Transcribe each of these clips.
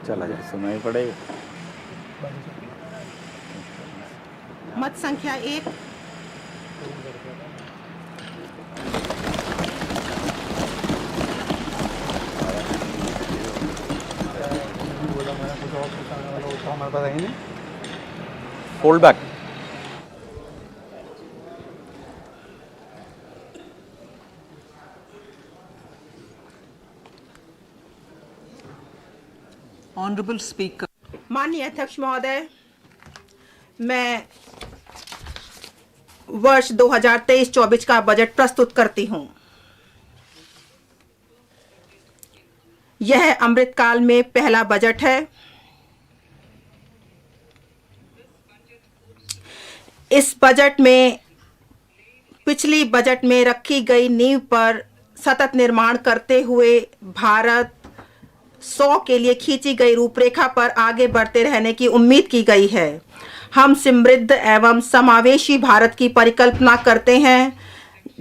चला जाए, सुनाई पड़ेगा। मत संख्या 1। Fold back. Honourable speaker. माननीय अध्यक्ष महोदय, मैं वर्ष 2023-24 का बजट प्रस्तुत करती हूं। यह अमृतकाल में पहला बजट है। इस बजट में पिछली बजट में रखी गई नींव पर सतत निर्माण करते हुए भारत 100 के लिए खींची गई रूपरेखा पर आगे बढ़ते रहने की उम्मीद की गई है। हम समृद्ध एवं समावेशी भारत की परिकल्पना करते हैं,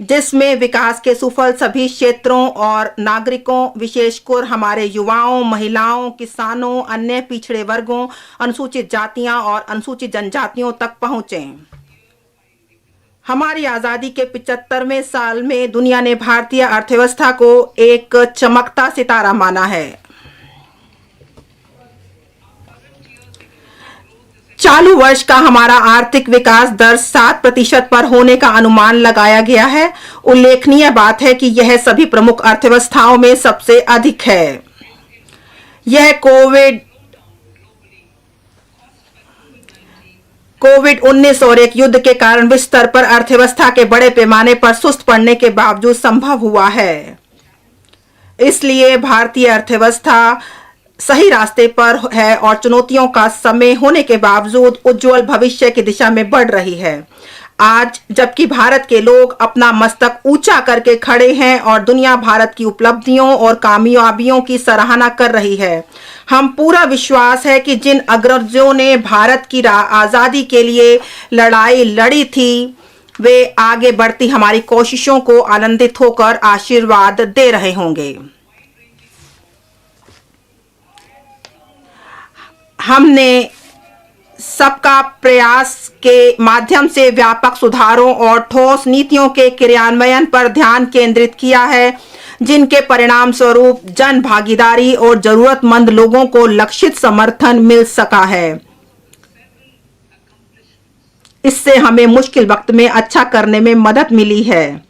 जिसमें विकास के सुफल सभी क्षेत्रों और नागरिकों, विशेषकर हमारे युवाओं, महिलाओं, किसानों, अन्य पिछड़े वर्गों, अनुसूचित जातियां और अनुसूचित जनजातियों तक पहुंचें। हमारी आज़ादी के 75वें साल में दुनिया ने भारतीय अर्थव्यवस्था को एक चमकता सितारा माना है। चालू वर्ष का हमारा आर्थिक विकास दर 7% पर होने का अनुमान लगाया गया है। उल्लेखनीय बात है कि यह सभी प्रमुख अर्थव्यवस्थाओं में सबसे अधिक है। यह कोविड-19 और एक युद्ध के कारण विश्व स्तर पर अर्थव्यवस्था के बड़े पैमाने पर सुस्त पड़ने के बावजूद संभव हुआ है। इसलिए भारतीय अर्थव्यवस्था सही रास्ते पर है और चुनौतियों का समय होने के बावजूद उज्जवल भविष्य की दिशा में बढ़ रही है। आज जबकि भारत के लोग अपना मस्तक ऊंचा करके खड़े हैं और दुनिया भारत की उपलब्धियों और कामयाबियों की सराहना कर रही है, हम पूरा विश्वास है कि जिन अग्रजों ने भारत की आज़ादी के लिए लड़ाई लड़ी थी, वे आगे बढ़ती हमारी कोशिशों को आनंदित होकर आशीर्वाद दे रहे होंगे। हमने सबका प्रयास के माध्यम से व्यापक सुधारों और ठोस नीतियों के क्रियान्वयन पर ध्यान केंद्रित किया है, जिनके परिणाम स्वरूप जन भागीदारी और जरूरतमंद लोगों को लक्षित समर्थन मिल सका है। इससे हमें मुश्किल वक्त में अच्छा करने में मदद मिली है।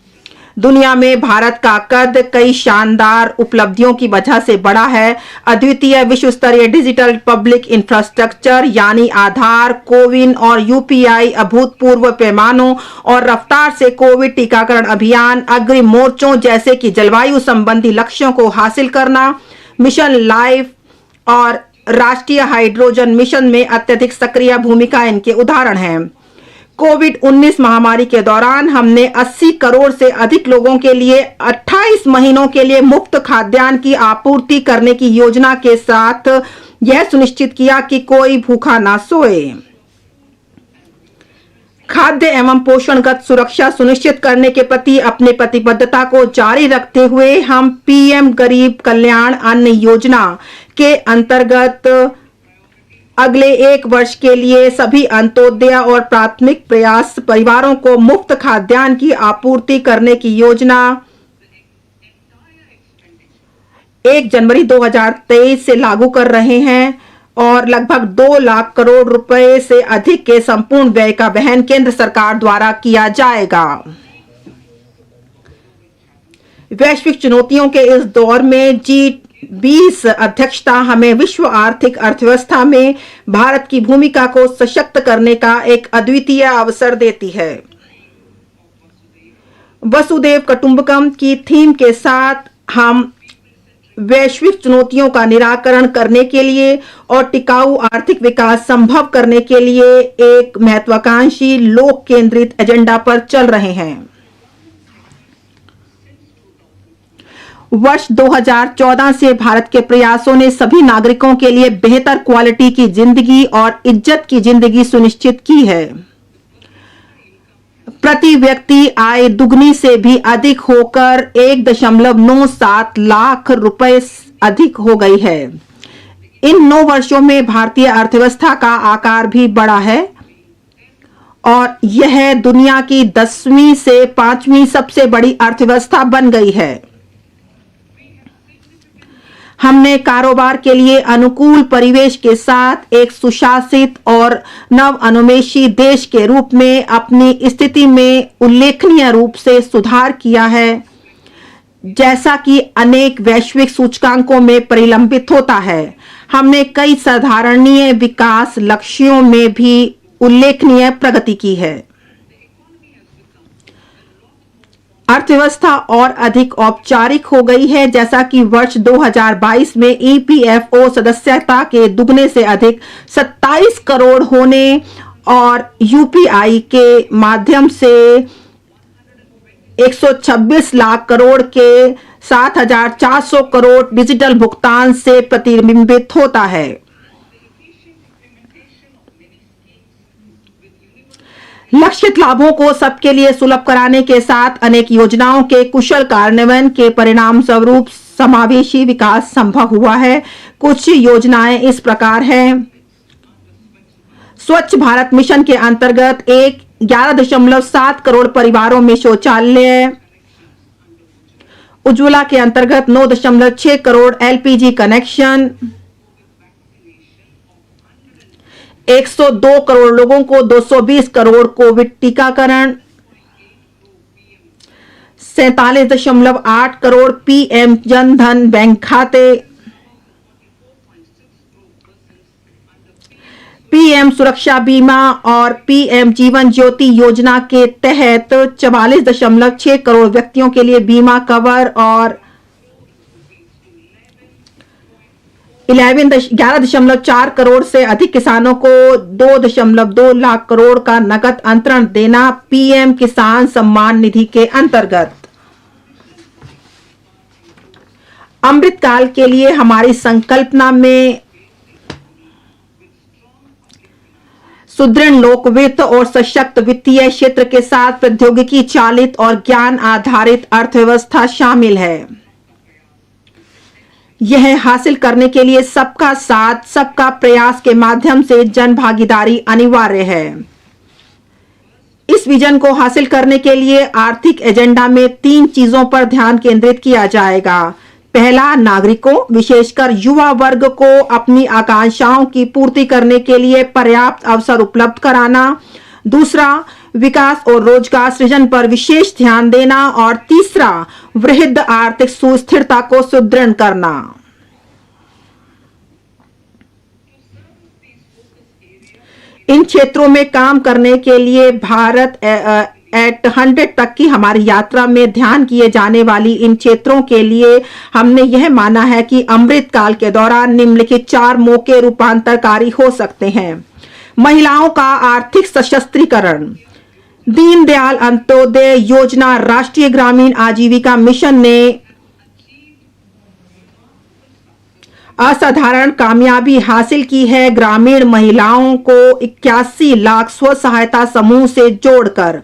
दुनिया में भारत का कद कई शानदार उपलब्धियों की वजह से बढ़ा है। अद्वितीय विश्व स्तरीय डिजिटल पब्लिक इंफ्रास्ट्रक्चर यानी आधार, कोविन और यूपीआई, अभूतपूर्व पैमानों और रफ्तार से कोविड टीकाकरण अभियान, अग्रिम मोर्चों जैसे कि जलवायु संबंधी लक्ष्यों को हासिल करना, मिशन लाइफ और राष्ट्रीय हाइड्रोजन मिशन में अत्यधिक सक्रिय भूमिका इनके उदाहरण हैं। कोविड-19 महामारी के दौरान हमने 80 करोड़ से अधिक लोगों के लिए 28 महीनों के लिए मुफ्त खाद्यान्न की आपूर्ति करने की योजना के साथ यह सुनिश्चित किया कि कोई भूखा ना सोए। खाद्य एवं पोषणगत सुरक्षा सुनिश्चित करने के प्रति अपनी प्रतिबद्धता को जारी रखते हुए हम पीएम गरीब कल्याण अन्न योजना के अंतर्गत अगले 1 वर्ष के लिए सभी अंत्योदय और प्राथमिक प्रयास परिवारों को मुफ्त खाद्यान्न की आपूर्ति करने की योजना 1 जनवरी 2023 से लागू कर रहे हैं और लगभग 2 लाख करोड़ रुपए से अधिक के संपूर्ण व्यय का वहन केंद्र सरकार द्वारा किया जाएगा। वैश्विक चुनौतियों के इस दौर में G20 अध्यक्षता हमें विश्व आर्थिक अर्थव्यवस्था में भारत की भूमिका को सशक्त करने का एक अद्वितीय अवसर देती है। वसुधैव कुटुंबकम की थीम के साथ हम वैश्विक चुनौतियों का निराकरण करने के लिए और टिकाऊ आर्थिक विकास संभव करने के लिए एक महत्वाकांक्षी लोक केंद्रित एजेंडा पर चल रहे हैं। वर्ष 2014 से भारत के प्रयासों ने सभी नागरिकों के लिए बेहतर क्वालिटी की जिंदगी और इज्जत की जिंदगी सुनिश्चित की है। प्रति व्यक्ति आय दुगनी से भी अधिक होकर 1.97 लाख रुपए अधिक हो गई है। इन 9 वर्षों में भारतीय अर्थव्यवस्था का आकार भी बढ़ा है और यह दुनिया की 10वीं से 5वीं सबसे बड़ी अर्थव्यवस्था बन गई है। हमने कारोबार के लिए अनुकूल परिवेश के साथ एक सुशासित और नव अनुमेषी देश के रूप में अपनी स्थिति में उल्लेखनीय रूप से सुधार किया है, जैसा कि अनेक वैश्विक सूचकांकों में परिलंबित होता है। हमने कई साधारणीय विकास लक्ष्यों में भी उल्लेखनीय प्रगति की है। अर्थव्यवस्था और अधिक औपचारिक हो गई है, जैसा कि वर्ष 2022 में ईपीएफओ सदस्यता के दुगने से अधिक 27 करोड़ होने और यूपीआई के माध्यम से 126 लाख करोड़ के 7,400 करोड़ डिजिटल भुगतान से प्रतिबिंबित होता है। लक्षित लाभों को सबके लिए सुलभ कराने के साथ अनेक योजनाओं के कुशल कार्यान्वयन के परिणाम स्वरूप समावेशी विकास संभव हुआ है। कुछ योजनाएं इस प्रकार हैं। स्वच्छ भारत मिशन के अंतर्गत 11.7 करोड़ परिवारों में शौचालय, उज्ज्वला के अंतर्गत 9.6 करोड़ एलपीजी कनेक्शन, 102 करोड़ लोगों को 220 करोड़ कोविड टीकाकरण, 47.8 करोड़ पीएम जन धन बैंक खाते, पीएम सुरक्षा बीमा और पीएम जीवन ज्योति योजना के तहत 44.6 करोड़ व्यक्तियों के लिए बीमा कवर और 11.4 करोड़ से अधिक किसानों को 2.2 लाख करोड़ का नकद अंतरण देना पीएम किसान सम्मान निधि के अंतर्गत। अमृतकाल के लिए हमारी संकल्पना में सुदृढ़ लोक वित्त और सशक्त वित्तीय क्षेत्र के साथ प्रौद्योगिकी चालित और ज्ञान आधारित अर्थव्यवस्था शामिल है। यह हासिल करने के लिए सबका साथ, सबका प्रयास के माध्यम से जन भागीदारी अनिवार्य है। इस विजन को हासिल करने के लिए आर्थिक एजेंडा में 3 चीजों पर ध्यान केंद्रित किया जाएगा। पहला, नागरिकों विशेषकर युवा वर्ग को अपनी आकांक्षाओं की पूर्ति करने के लिए पर्याप्त अवसर उपलब्ध कराना। दूसरा, विकास और रोजगार सृजन पर विशेष ध्यान देना और तीसरा, वृहद आर्थिक सुस्थिरता को सुदृढ़ करना। इन क्षेत्रों में काम करने के लिए भारत एट 100 तक की हमारी यात्रा में ध्यान किए जाने वाली इन क्षेत्रों के लिए हमने यह माना है कि अमृतकाल के दौरान निम्नलिखित 4 मौके रूपांतरकारी हो सकते हैं। महिलाओं का आर्थिक सशक्तीकरण। दीनदयाल अंत्योदय योजना राष्ट्रीय ग्रामीण आजीविका मिशन ने असाधारण कामयाबी हासिल की है। ग्रामीण महिलाओं को 81 लाख स्व सहायता समूह से जोड़कर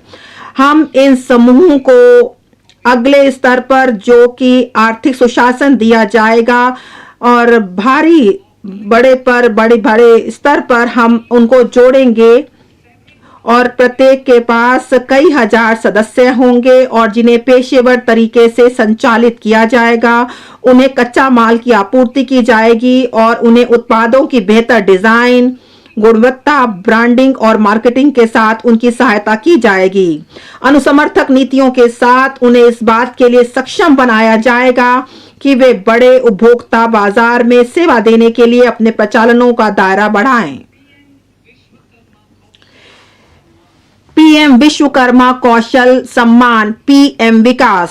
हम इन समूहों को अगले स्तर पर, जो कि आर्थिक सुशासन दिया जाएगा और बड़े स्तर पर हम उनको जोड़ेंगे और प्रत्येक के पास कई हजार सदस्य होंगे और जिन्हें पेशेवर तरीके से संचालित किया जाएगा। उन्हें कच्चा माल की आपूर्ति की जाएगी और उन्हें उत्पादों की बेहतर डिजाइन, गुणवत्ता, ब्रांडिंग और मार्केटिंग के साथ उनकी सहायता की जाएगी। अनुसमर्थक नीतियों के साथ उन्हें इस बात के लिए सक्षम बनाया जाएगा कि वे बड़े उपभोक्ता बाजार में सेवा देने के लिए अपने प्रचालनों का दायरा बढ़ाएं। पीएम विश्वकर्मा कौशल सम्मान, पीएम विकास।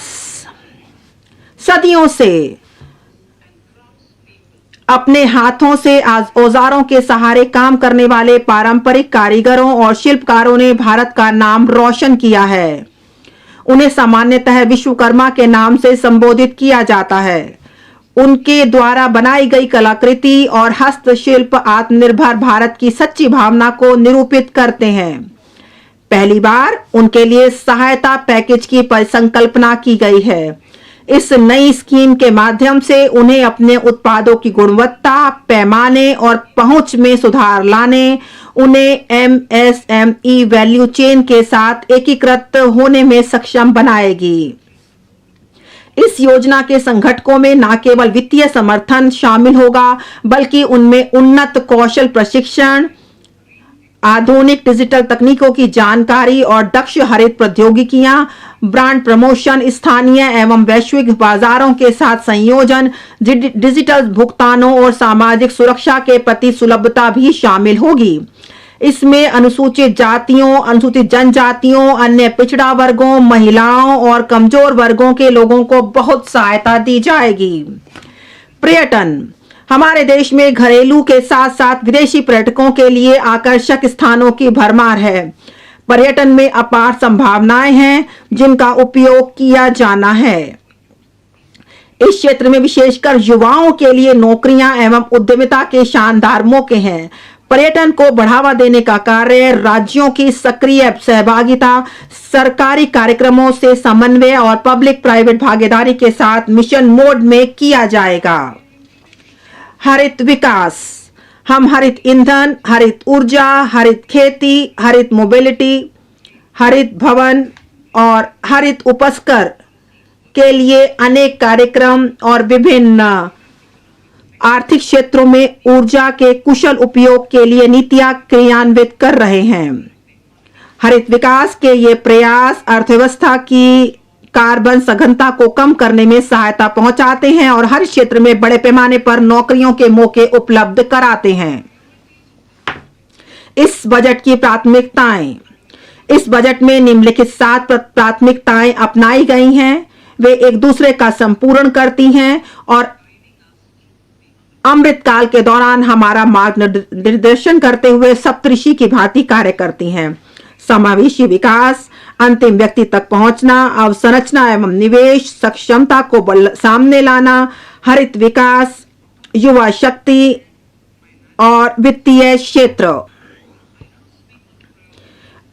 सदियों से अपने हाथों से औजारों के सहारे काम करने वाले पारंपरिक कारीगरों और शिल्पकारों ने भारत का नाम रोशन किया है। उन्हें सामान्यतः विश्वकर्मा के नाम से संबोधित किया जाता है। उनके द्वारा बनाई गई कलाकृति और हस्तशिल्प आत्मनिर्भर भारत की सच्ची भावना को निरूपित करते हैं। पहली बार उनके लिए सहायता पैकेज की परिसंकल्पना की गई है। इस नई स्कीम के माध्यम से उन्हें अपने उत्पादों की गुणवत्ता, पैमाने और पहुंच में सुधार लाने, उन्हें MSME वैल्यू चेन के साथ एकीकृत होने में सक्षम बनाएगी। इस योजना के संगठकों में न केवल वित्तीय समर्थन शामिल होगा, बल्कि उनमें उन्नत कौशल प्रशिक्षण, आधुनिक डिजिटल तकनीकों की जानकारी और दक्ष हरित प्रौद्योगिकियां, ब्रांड प्रमोशन, स्थानीय एवं वैश्विक बाजारों के साथ संयोजन, डिजिटल भुगतानों और सामाजिक सुरक्षा के प्रति सुलभता भी शामिल होगी। इसमें अनुसूचित जातियों, अनुसूचित जनजातियों, अन्य पिछड़ा वर्गों, महिलाओं और कमजोर वर्गों के लोगों को बहुत सहायता दी जाएगी। पर्यटन, हमारे देश में घरेलू के साथ साथ विदेशी पर्यटकों के लिए आकर्षक स्थानों की भरमार है। पर्यटन में अपार संभावनाएं हैं जिनका उपयोग किया जाना है। इस क्षेत्र में विशेषकर युवाओं के लिए नौकरियां एवं उद्यमिता के शानदार मौके हैं। पर्यटन को बढ़ावा देने का कार्य राज्यों की सक्रिय सहभागिता, सरकारी कार्यक्रमों से समन्वय और पब्लिक प्राइवेट भागीदारी के साथ मिशन मोड में किया जाएगा। हरित विकास, हम हरित ईंधन, हरित ऊर्जा, हरित खेती, हरित मोबिलिटी, हरित भवन और हरित उपस्कर के लिए अनेक कार्यक्रम और विभिन्न आर्थिक क्षेत्रों में ऊर्जा के कुशल उपयोग के लिए नीतियां क्रियान्वित कर रहे हैं। हरित विकास के ये प्रयास अर्थव्यवस्था की कार्बन सघनता को कम करने में सहायता पहुंचाते हैं और हर क्षेत्र में बड़े पैमाने पर नौकरियों के मौके उपलब्ध कराते हैं। इस बजट की प्राथमिकताएं, इस बजट में निम्नलिखित 7 प्राथमिकताएं अपनाई गई हैं। वे एक दूसरे का संपूर्ण करती हैं और अमृत काल के दौरान हमारा मार्गदर्शन करते हुए सप्तऋषि की भांति कार्य करती हैं। समावेशी विकास, अंतिम व्यक्ति तक पहुंचना, अवसंरचना एवं निवेश, सक्षमता को सामने लाना, हरित विकास, युवा शक्ति और वित्तीय क्षेत्र।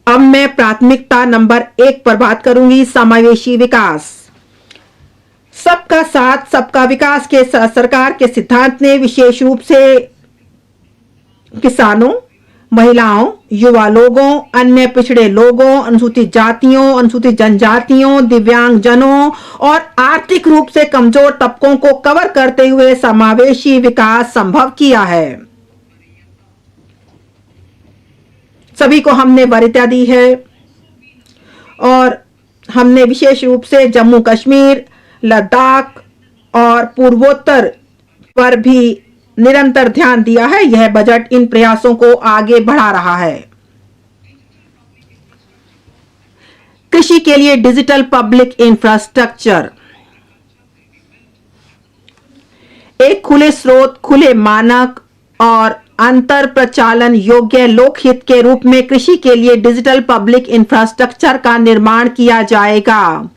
अब मैं प्राथमिकता नंबर 1 पर बात करूंगी, समावेशी विकास। सबका साथ सबका विकास के सरकार के सिद्धांत ने विशेष रूप से किसानों, महिलाओं, युवा लोगों, अन्य पिछड़े लोगों, अनुसूचित जातियों, अनुसूचित जनजातियों, दिव्यांग जनों और आर्थिक रूप से कमजोर तबकों को कवर करते हुए समावेशी विकास संभव किया है। सभी को हमने वरीयता दी है और हमने विशेष रूप से जम्मू कश्मीर, लद्दाख और पूर्वोत्तर पर भी निरंतर ध्यान दिया है। यह बजट इन प्रयासों को आगे बढ़ा रहा है। कृषि के लिए डिजिटल पब्लिक इंफ्रास्ट्रक्चर, एक खुले स्रोत, खुले मानक और अंतर प्रचालन योग्य लोकहित के रूप में कृषि के लिए डिजिटल पब्लिक इंफ्रास्ट्रक्चर का निर्माण किया जाएगा।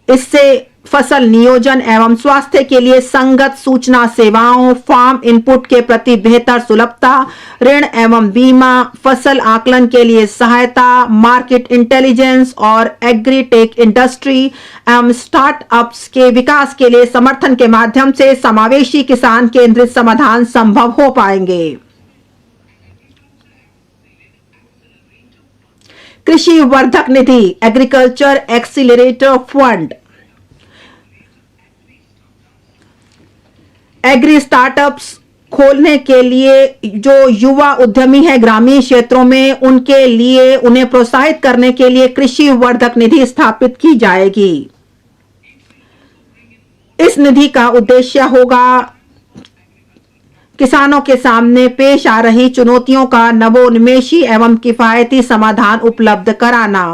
इससे फसल नियोजन एवं स्वास्थ्य के लिए संगत सूचना सेवाओं, फार्म इनपुट के प्रति बेहतर सुलभता, ऋण एवं बीमा, फसल आकलन के लिए सहायता, मार्केट इंटेलिजेंस और एग्रीटेक इंडस्ट्री एवं स्टार्टअप्स के विकास के लिए समर्थन के माध्यम से समावेशी किसान केंद्रित समाधान संभव हो पाएंगे। कृषि वर्धक निधि, agriculture accelerator fund, agri startups खोलने के लिए जो युवा उद्यमी है ग्रामीण क्षेत्रों में, उनके लिए उन्हें प्रोत्साहित करने के लिए कृषि वर्धक निधि स्थापित की जाएगी। इस निधि का उद्देश्य होगा किसानों के सामने पेश आ रही चुनौतियों का नवोन्मेषी एवं किफायती समाधान उपलब्ध कराना।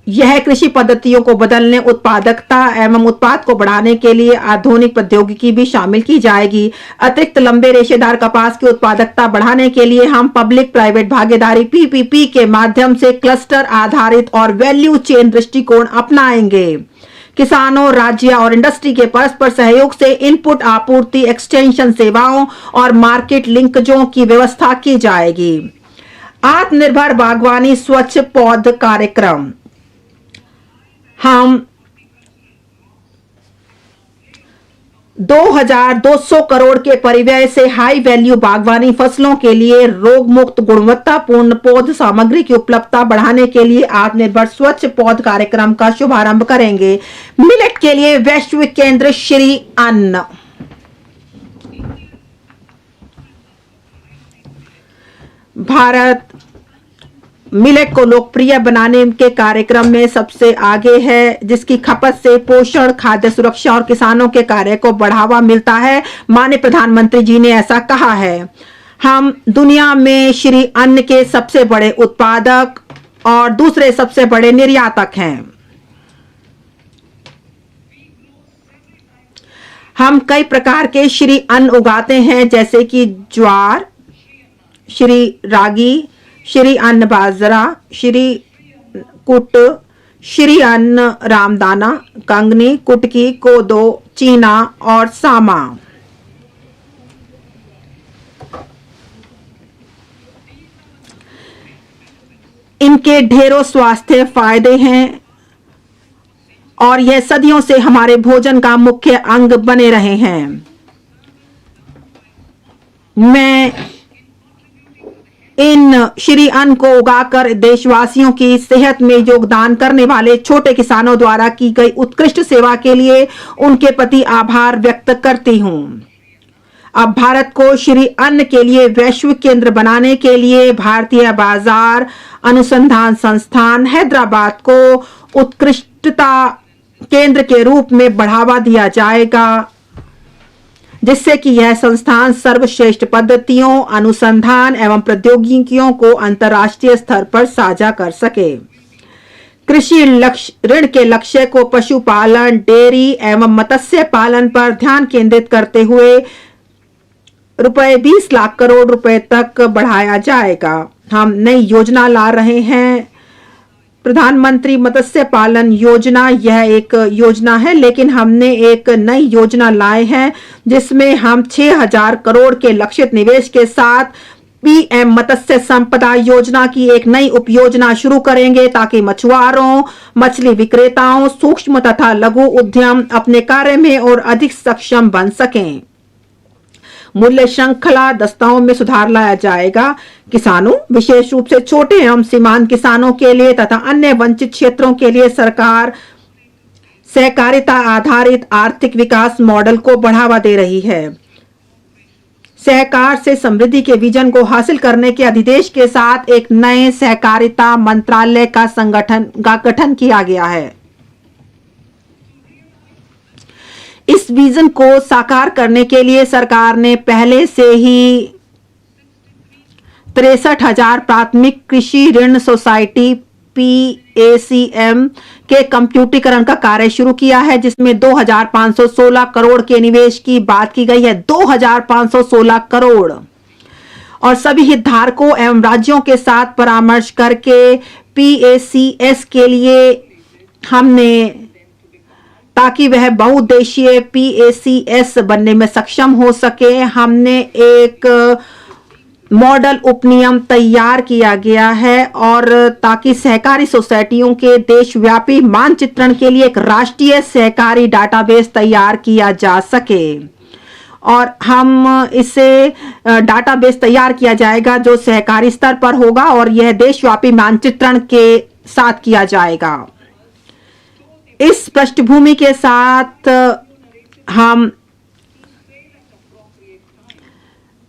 यह कृषि पद्धतियों को बदलने, उत्पादकता एवं उत्पाद को बढ़ाने के लिए आधुनिक प्रौद्योगिकी भी शामिल की जाएगी। अतिरिक्त लंबे रेशेदार कपास की उत्पादकता बढ़ाने के लिए हम पब्लिक प्राइवेट भागीदारी PPP के माध्यम से क्लस्टर आधारित और वैल्यू चेन दृष्टिकोण अपनाएंगे। किसानों, राज्य और इंडस्ट्री के परस्पर सहयोग से इनपुट आपूर्ति, एक्सटेंशन सेवाओं और मार्केट लिंकेजों की व्यवस्था की जाएगी। आत्मनिर्भर बागवानी स्वच्छ पौध कार्यक्रम। हम 2200 करोड़ के परिव्यय से हाई वैल्यू बागवानी फसलों के लिए रोग मुक्त गुणवत्तापूर्ण पौध सामग्री की उपलब्धता बढ़ाने के लिए आत्मनिर्भर स्वच्छ पौध कार्यक्रम का शुभारंभ करेंगे। मिलेट के लिए वैश्विक केंद्र श्री अन्न। भारत मिलेट को लोकप्रिय बनाने के कार्यक्रम में सबसे आगे है, जिसकी खपत से पोषण, खाद्य सुरक्षा और किसानों के कार्य को बढ़ावा मिलता है। माननीय प्रधानमंत्री जी ने ऐसा कहा है। हम दुनिया में श्री अन्न के सबसे बड़े उत्पादक और दूसरे सबसे बड़े निर्यातक हैं। हम कई प्रकार के श्री अन्न उगाते हैं, जैसे कि ज्वार, श्री रागी, श्री अन्न बाजरा, श्री कुट, श्री अन्न रामदाना, कंगनी, कुटकी, कोदो, चीना और सामा। इनके ढेरों स्वास्थ्य फायदे हैं और यह सदियों से हमारे भोजन का मुख्य अंग बने रहे हैं। मैं इन श्री अन्न को उगाकर देशवासियों की सेहत में योगदान करने वाले छोटे किसानों द्वारा की गई उत्कृष्ट सेवा के लिए उनके प्रति आभार व्यक्त करती हूं। अब भारत को श्री अन्न के लिए वैश्विक केंद्र बनाने के लिए भारतीय बाजार अनुसंधान संस्थान हैदराबाद को उत्कृष्टता केंद्र के रूप में बढ़ावा दिया जाएगा, जिससे कि यह संस्थान सर्वश्रेष्ठ पद्धतियों, अनुसंधान एवं प्रौद्योगिकियों को अंतर्राष्ट्रीय स्तर पर साझा कर सके। कृषि ऋण के लक्ष्य को पशुपालन, डेयरी एवं मत्स्य पालन पर ध्यान केंद्रित करते हुए रुपए 20 लाख करोड़ रुपए तक बढ़ाया जाएगा। हम नई योजना ला रहे हैं, प्रधानमंत्री मत्स्य पालन योजना। यह एक योजना है, लेकिन हमने एक नई योजना लाए हैं जिसमें हम 6000 करोड़ के लक्षित निवेश के साथ पीएम मत्स्य संपदा योजना की एक नई उपयोजना शुरू करेंगे, ताकि मछुआरों, मछली विक्रेताओं, सूक्ष्म तथा लघु उद्यम अपने कार्य में और अधिक सक्षम बन सकें। मूल्य श्रृंखला दस्ताओं में सुधार लाया जाएगा। किसानों, विशेष रूप से छोटे एवं सीमांत किसानों के लिए तथा अन्य वंचित क्षेत्रों के लिए सरकार सहकारिता आधारित आर्थिक विकास मॉडल को बढ़ावा दे रही है। सहकार से समृद्धि के विजन को हासिल करने के अधिदेश के साथ एक नए सहकारिता मंत्रालय का गठन किया गया है। इस विजन को साकार करने के लिए सरकार ने पहले से ही 63,000 प्राथमिक कृषि ऋण सोसाइटी PACM के कंप्यूटरीकरण का कार्य शुरू किया है, जिसमें 2516 करोड़ के निवेश की बात की गई है। 2516 करोड़। और सभी हितधारकों एवं राज्यों के साथ परामर्श करके PACS के लिए हमने, ताकि वह बहुउद्देशीय PACS बनने में सक्षम हो सके, हमने एक मॉडल उपनियम तैयार किया गया है, और ताकि सहकारी सोसाइटियों के देशव्यापी मानचित्रण के लिए एक राष्ट्रीय सहकारी डाटाबेस तैयार किया जा सके। और हम इसे डाटाबेस तैयार किया जाएगा जो सहकारी स्तर पर होगा, और यह देशव्यापी मानचित्रण के साथ किया जाएगा। इस पृष्ठभूमि के साथ हम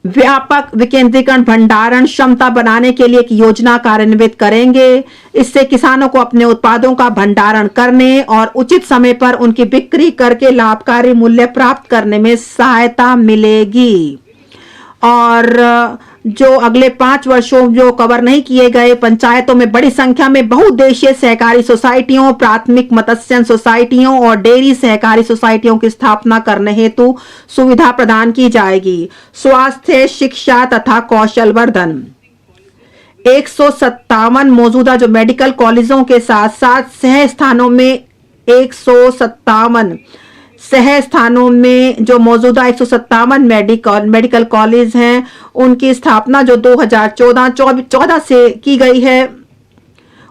व्यापक विकेंद्रीकरण भंडारण क्षमता बनाने के लिए एक योजना कार्यान्वित करेंगे। इससे किसानों को अपने उत्पादों का भंडारण करने और उचित समय पर उनकी बिक्री करके लाभकारी मूल्य प्राप्त करने में सहायता मिलेगी। और जो अगले 5 वर्षों जो कवर नहीं किए गए, पंचायतों में बड़ी संख्या में बहुउद्देशीय सहकारी सोसाइटियों, प्राथमिक मत्स्य सोसाइटियों और डेयरी सहकारी सोसाइटियों की स्थापना करने हेतु सुविधा प्रदान की जाएगी। स्वास्थ्य, शिक्षा तथा कौशल वर्धन। 157 मौजूदा जो मेडिकल कॉलेजों के साथ साथ सह स्थानों में 157 शहर स्थानों में जो मौजूदा 157 मेडिकल कॉलेज हैं, उनकी स्थापना जो 2014 से की गई है,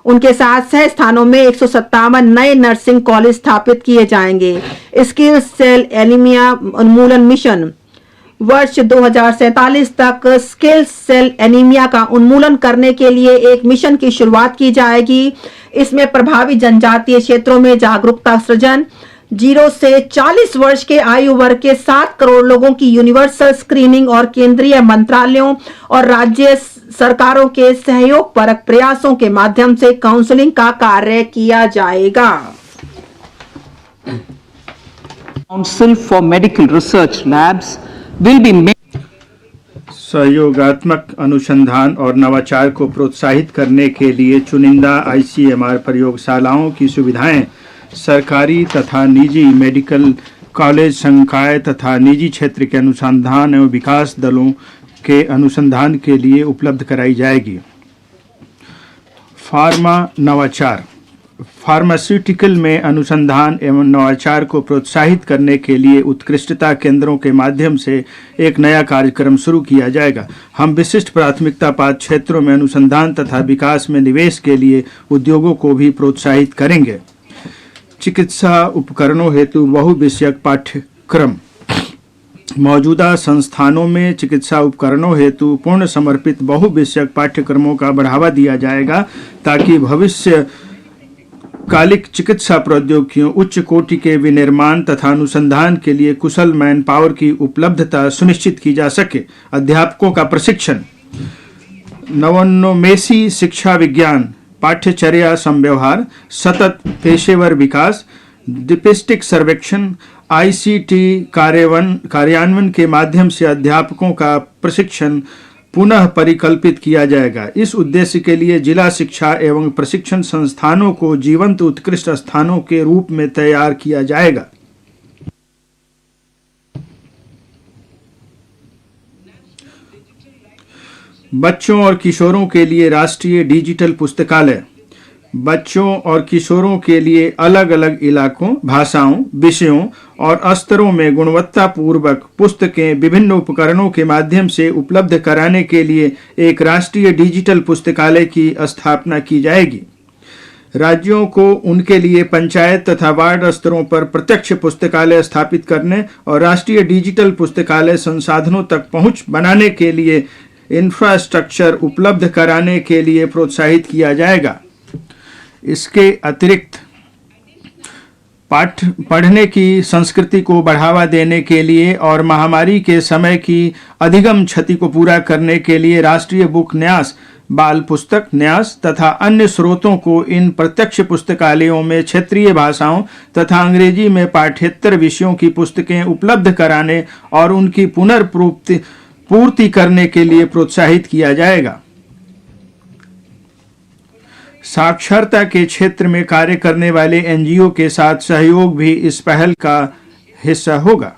उनके साथ शहर स्थानों में 157 नए नर्सिंग कॉलेज स्थापित किए जाएंगे। स्किल सेल एनीमिया उन्मूलन मिशन वर्ष 2047 तक स्किल सेल एनीमिया का उन्मूलन करने के लिए एक मिशन की शुरुआत की जाएगी। इसमें प्रभावी जनजातीय क्षेत्रों में जागरूकता सृजन, 0 से 40 वर्ष के आयु वर्ग के 7 करोड़ लोगों की यूनिवर्सल स्क्रीनिंग और केंद्रीय मंत्रालयों और राज्य सरकारों के सहयोग परक प्रयासों के माध्यम से काउंसलिंग का कार्य किया जाएगा। Council for Medical Research Labs will be made. सहयोगात्मक अनुसंधान और नवाचार को प्रोत्साहित करने के लिए चुनिंदा ICMR प्रयोगशालाओं की सुविधाएं सरकारी तथा निजी मेडिकल कॉलेज, संकाय तथा निजी क्षेत्र के अनुसंधान एवं विकास दलों के अनुसंधान के लिए उपलब्ध कराई जाएगी। फार्मा नवाचार, फार्मास्यूटिकल में अनुसंधान एवं नवाचार को प्रोत्साहित करने के लिए उत्कृष्टता केंद्रों के माध्यम से एक नया कार्यक्रम शुरू किया जाएगा। हम विशिष्ट प्राथमिकता पात्र क्षेत्रों में अनुसंधान तथा विकास में निवेश के लिए उद्योगों को भी प्रोत्साहित करेंगे। चिकित्सा उपकरणों हेतु बहुविषयक पाठ्यक्रम, मौजूदा संस्थानों में चिकित्सा उपकरणों हेतु पूर्ण समर्पित बहुविषयक पाठ्यक्रमों का बढ़ावा दिया जाएगा ताकि भविष्य कालिक चिकित्सा प्रौद्योगिकियों, उच्च कोटि के विनिर्माण तथा अनुसंधान के लिए कुशल मैन पावर की उपलब्धता सुनिश्चित की जा सके। अध्यापकों का प्रशिक्षण, नवोन्मेषी शिक्षा विज्ञान, पाठ्यचर्या संव्यवहार, सतत पेशेवर विकास, डिपिस्टिक सर्वेक्षण, ICT कार्यान्वयन के माध्यम से अध्यापकों का प्रशिक्षण पुनः परिकल्पित किया जाएगा। इस उद्देश्य के लिए जिला शिक्षा एवं प्रशिक्षण संस्थानों को जीवंत उत्कृष्ट स्थानों के रूप में तैयार किया जाएगा। बच्चों और किशोरों के लिए राष्ट्रीय डिजिटल पुस्तकालय, बच्चों और किशोरों के लिए अलग अलग इलाकों, भाषाओं, विषयों और स्तरों में गुणवत्तापूर्वक पुस्तकें विभिन्न उपकरणों के माध्यम से उपलब्ध कराने के लिए एक राष्ट्रीय डिजिटल पुस्तकालय की स्थापना की जाएगी। राज्यों को उनके लिए पंचायत तथा वार्ड स्तरों पर प्रत्यक्ष पुस्तकालय स्थापित करने और राष्ट्रीय डिजिटल पुस्तकालय संसाधनों तक पहुंच बनाने के लिए इंफ्रास्ट्रक्चर उपलब्ध कराने के लिए प्रोत्साहित किया जाएगा। इसके अतिरिक्त पढ़ने की संस्कृति को बढ़ावा देने के लिए और महामारी के समय की अधिगम क्षति को पूरा करने के लिए राष्ट्रीय बुक न्यास, बाल पुस्तक न्यास तथा अन्य स्रोतों को इन प्रत्यक्ष पुस्तकालयों में क्षेत्रीय भाषाओं तथा अंग्रेजी में पाठ्येतर विषयों की पुस्तकें उपलब्ध कराने और उनकी पुनर्पूर्ति करने के लिए प्रोत्साहित किया जाएगा। साक्षरता के क्षेत्र में कार्य करने वाले NGO के साथ सहयोग भी इस पहल का हिस्सा होगा।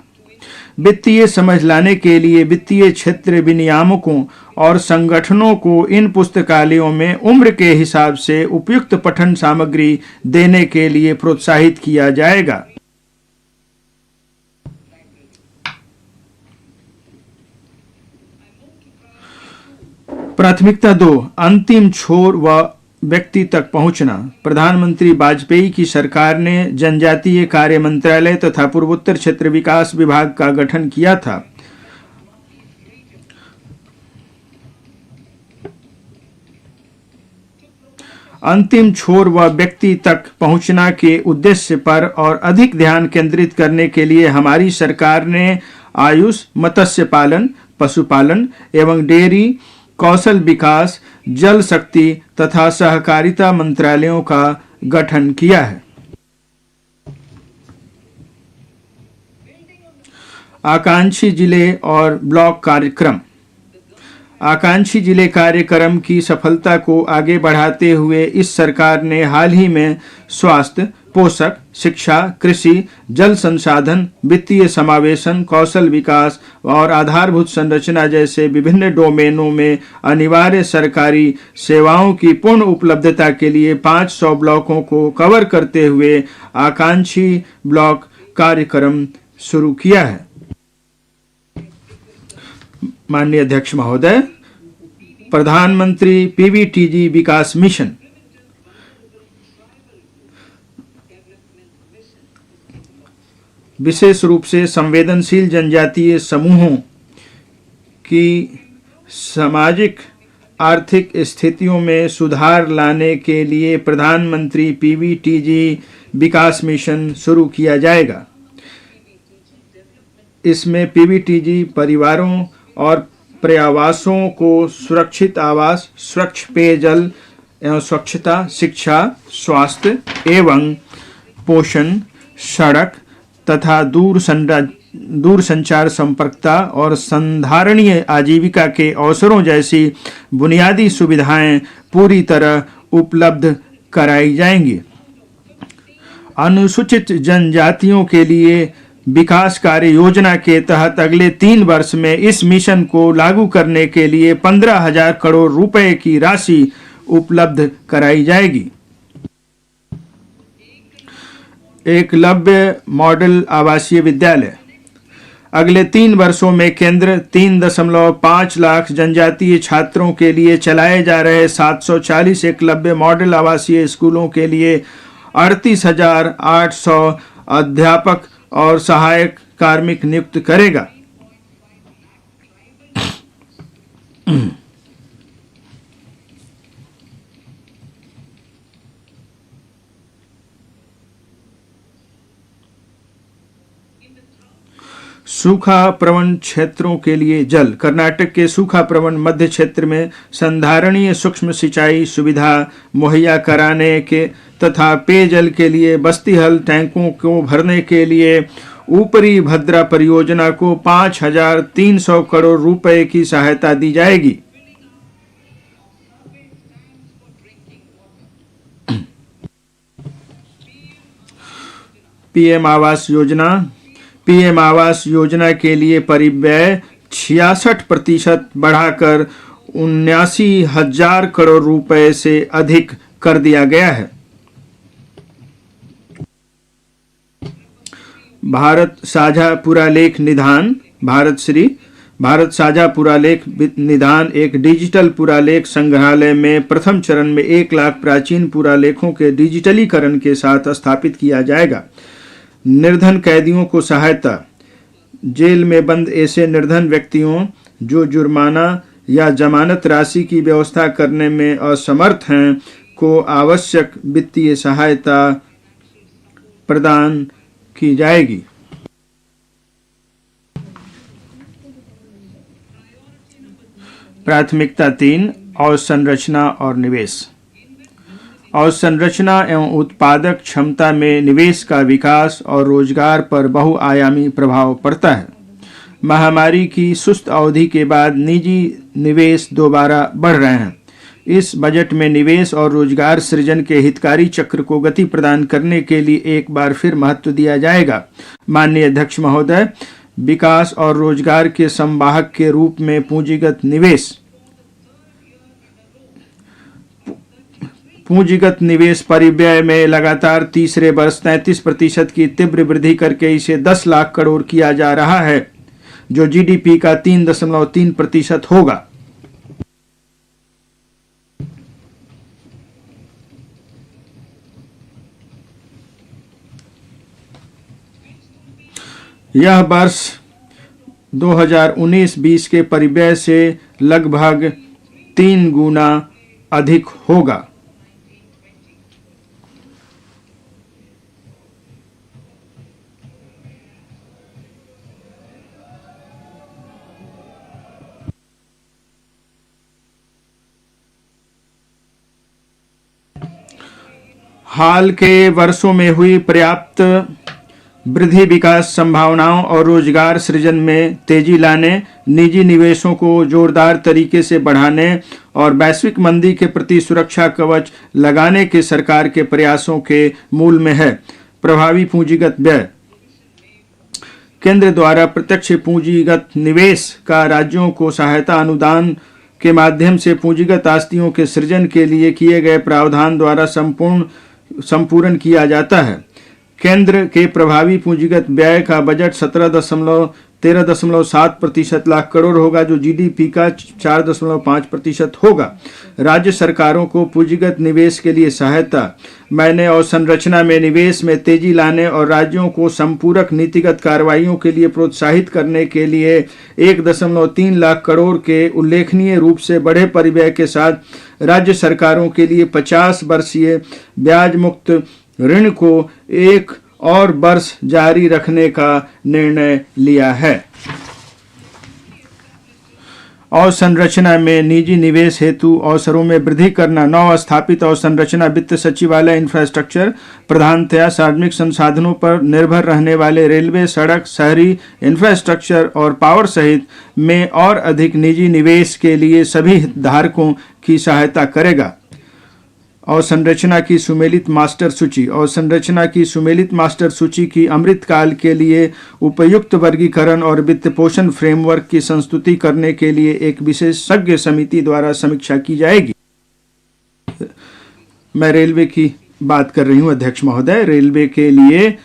वित्तीय समझ लाने के लिए वित्तीय क्षेत्र विनियामकों और संगठनों को इन पुस्तकालयों में उम्र के हिसाब से उपयुक्त पठन सामग्री देने के लिए प्रोत्साहित किया जाएगा। प्राथमिकता 2, अंतिम छोर व व्यक्ति तक पहुंचना। प्रधानमंत्री वाजपेयी की सरकार ने जनजातीय कार्य मंत्रालय तथा पूर्वोत्तर क्षेत्र विकास विभाग का गठन किया था। अंतिम छोर व व्यक्ति तक पहुंचना के उद्देश्य पर और अधिक ध्यान केंद्रित करने के लिए हमारी सरकार ने आयुष, मत्स्य पालन, पशुपालन एवं डेयरी, कौशल विकास, जल शक्ति तथा सहकारिता मंत्रालयों का गठन किया है। आकांक्षी जिले और ब्लॉक कार्यक्रम, आकांक्षी जिले कार्यक्रम की सफलता को आगे बढ़ाते हुए इस सरकार ने हाल ही में स्वास्थ्य, पोषक, शिक्षा, कृषि, जल संसाधन, वित्तीय समावेशन, कौशल विकास और आधारभूत संरचना जैसे विभिन्न डोमेनों में अनिवार्य सरकारी सेवाओं की पूर्ण उपलब्धता के लिए 500 ब्लॉकों को कवर करते हुए आकांक्षी ब्लॉक कार्यक्रम शुरू किया है। माननीय अध्यक्ष महोदय, प्रधानमंत्री पीवीटीजी विकास मिशन विशेष रूप से संवेदनशील जनजातीय समूहों की सामाजिक आर्थिक स्थितियों में सुधार लाने के लिए प्रधानमंत्री पीवीटीजी विकास मिशन शुरू किया जाएगा। इसमें पीवीटीजी परिवारों और पर्यावासों को सुरक्षित आवास, स्वच्छ पेयजल एवं स्वच्छता, शिक्षा, स्वास्थ्य एवं पोषण, सड़क तथा दूरसंचार संपर्कता और संधारणीय आजीविका के अवसरों जैसी बुनियादी सुविधाएं पूरी तरह उपलब्ध कराई जाएंगी। अनुसूचित जनजातियों के लिए विकास कार्य योजना के तहत अगले 3 वर्ष में इस मिशन को लागू करने के लिए 15,000 करोड़ रुपए की राशि उपलब्ध कराई जाएगी। एकलव्य मॉडल आवासीय विद्यालय अगले 3 वर्षों में केंद्र 3.5 लाख जनजातीय छात्रों के लिए चलाए जा रहे 740 एकलव्य मॉडल आवासीय स्कूलों के लिए 38,800 अध्यापक और सहायक कार्मिक नियुक्त करेगा। सूखा प्रवण क्षेत्रों के लिए जल कर्नाटक के सूखा प्रवण मध्य क्षेत्र में संधारणीय सूक्ष्म सिंचाई सुविधा मुहैया कराने के तथा पेयजल के लिए बस्तीहल टैंकों को भरने के लिए ऊपरी भद्रा परियोजना को 5,300 करोड़ रुपए की सहायता दी जाएगी। पीएम आवास योजना के लिए परिव्यय 66% बढ़ाकर 79,000 करोड़ रुपए से अधिक कर दिया गया है। भारत साझा पुरालेख निधान भारत साझा पुरालेख निधान एक डिजिटल पुरालेख संग्रहालय में प्रथम चरण में 1 लाख प्राचीन पुरालेखों के डिजिटलीकरण के साथ स्थापित किया जाएगा। निर्धन कैदियों को सहायता जेल में बंद ऐसे निर्धन व्यक्तियों जो जुर्माना या जमानत राशि की व्यवस्था करने में असमर्थ हैं को आवश्यक वित्तीय सहायता प्रदान की जाएगी। प्राथमिकता 3 अवसंरचना और निवेश। अवसंरचना एवं उत्पादक क्षमता में निवेश का विकास और रोजगार पर बहुआयामी प्रभाव पड़ता है। महामारी की सुस्त अवधि के बाद निजी निवेश दोबारा बढ़ रहे हैं। इस बजट में निवेश और रोजगार सृजन के हितकारी चक्र को गति प्रदान करने के लिए एक बार फिर महत्व दिया जाएगा। माननीय अध्यक्ष महोदय, विकास और रोजगार के संवाहक के रूप में पूंजीगत निवेश परिव्यय में लगातार तीसरे वर्ष 33% की तीव्र वृद्धि करके इसे 10 लाख करोड़ किया जा रहा है, जो जीडीपी का 3.3% होगा। यह वर्ष 2019-20 के परिव्यय से लगभग 3 गुना अधिक होगा। हाल के वर्षों में हुई पर्याप्त वृद्धि विकास संभावनाओं और रोजगार सृजन में तेजी लाने, निजी निवेशों को जोरदार तरीके से बढ़ाने और वैश्विक मंदी के प्रति सुरक्षा कवच लगाने के सरकार के प्रयासों के मूल में है। प्रभावी पूंजीगत व्यय। केंद्र द्वारा प्रत्यक्ष पूंजीगत निवेश का राज्यों को सहायता अनुदान के माध्यम से पूंजीगत आस्तियों के सृजन के लिए किए गए प्रावधान द्वारा संपूर्ण किया जाता है। केंद्र के प्रभावी पूंजीगत व्यय का बजट 13.7% लाख करोड़ होगा, जो जीडीपी का 4.5% होगा। राज्य सरकारों को पूंजीगत निवेश के लिए सहायता, मैंने अवसंरचना में निवेश में तेजी लाने और राज्यों को संपूरक नीतिगत कार्रवाइयों के लिए प्रोत्साहित करने के लिए 1.3 लाख करोड़ के उल्लेखनीय रूप से बढ़े परिव्यय के साथ राज्य सरकारों के लिए 50 वर्षीय ब्याज मुक्त ऋण को एक और वर्ष जारी रखने का निर्णय लिया है। अवसंरचना में निजी निवेश हेतु अवसरों में वृद्धि करना, नव स्थापित अवसंरचना वित्त सचिवालय इंफ्रास्ट्रक्चर प्रधानतया सार्वजनिक संसाधनों पर निर्भर रहने वाले रेलवे, सड़क, शहरी इंफ्रास्ट्रक्चर और पावर सहित में और अधिक निजी निवेश के लिए सभी हितधारकों की सहायता करेगा। अवसंरचना की सुमेलित मास्टर सूची, अवसंरचना की सुमेलित मास्टर सूची की अमृतकाल के लिए उपयुक्त वर्गीकरण और वित्त पोषण फ्रेमवर्क की संस्तुति करने के लिए एक विशेषज्ञ समिति द्वारा समीक्षा की जाएगी। मैं रेलवे की बात कर रही हूं अध्यक्ष महोदय। रेलवे के लिए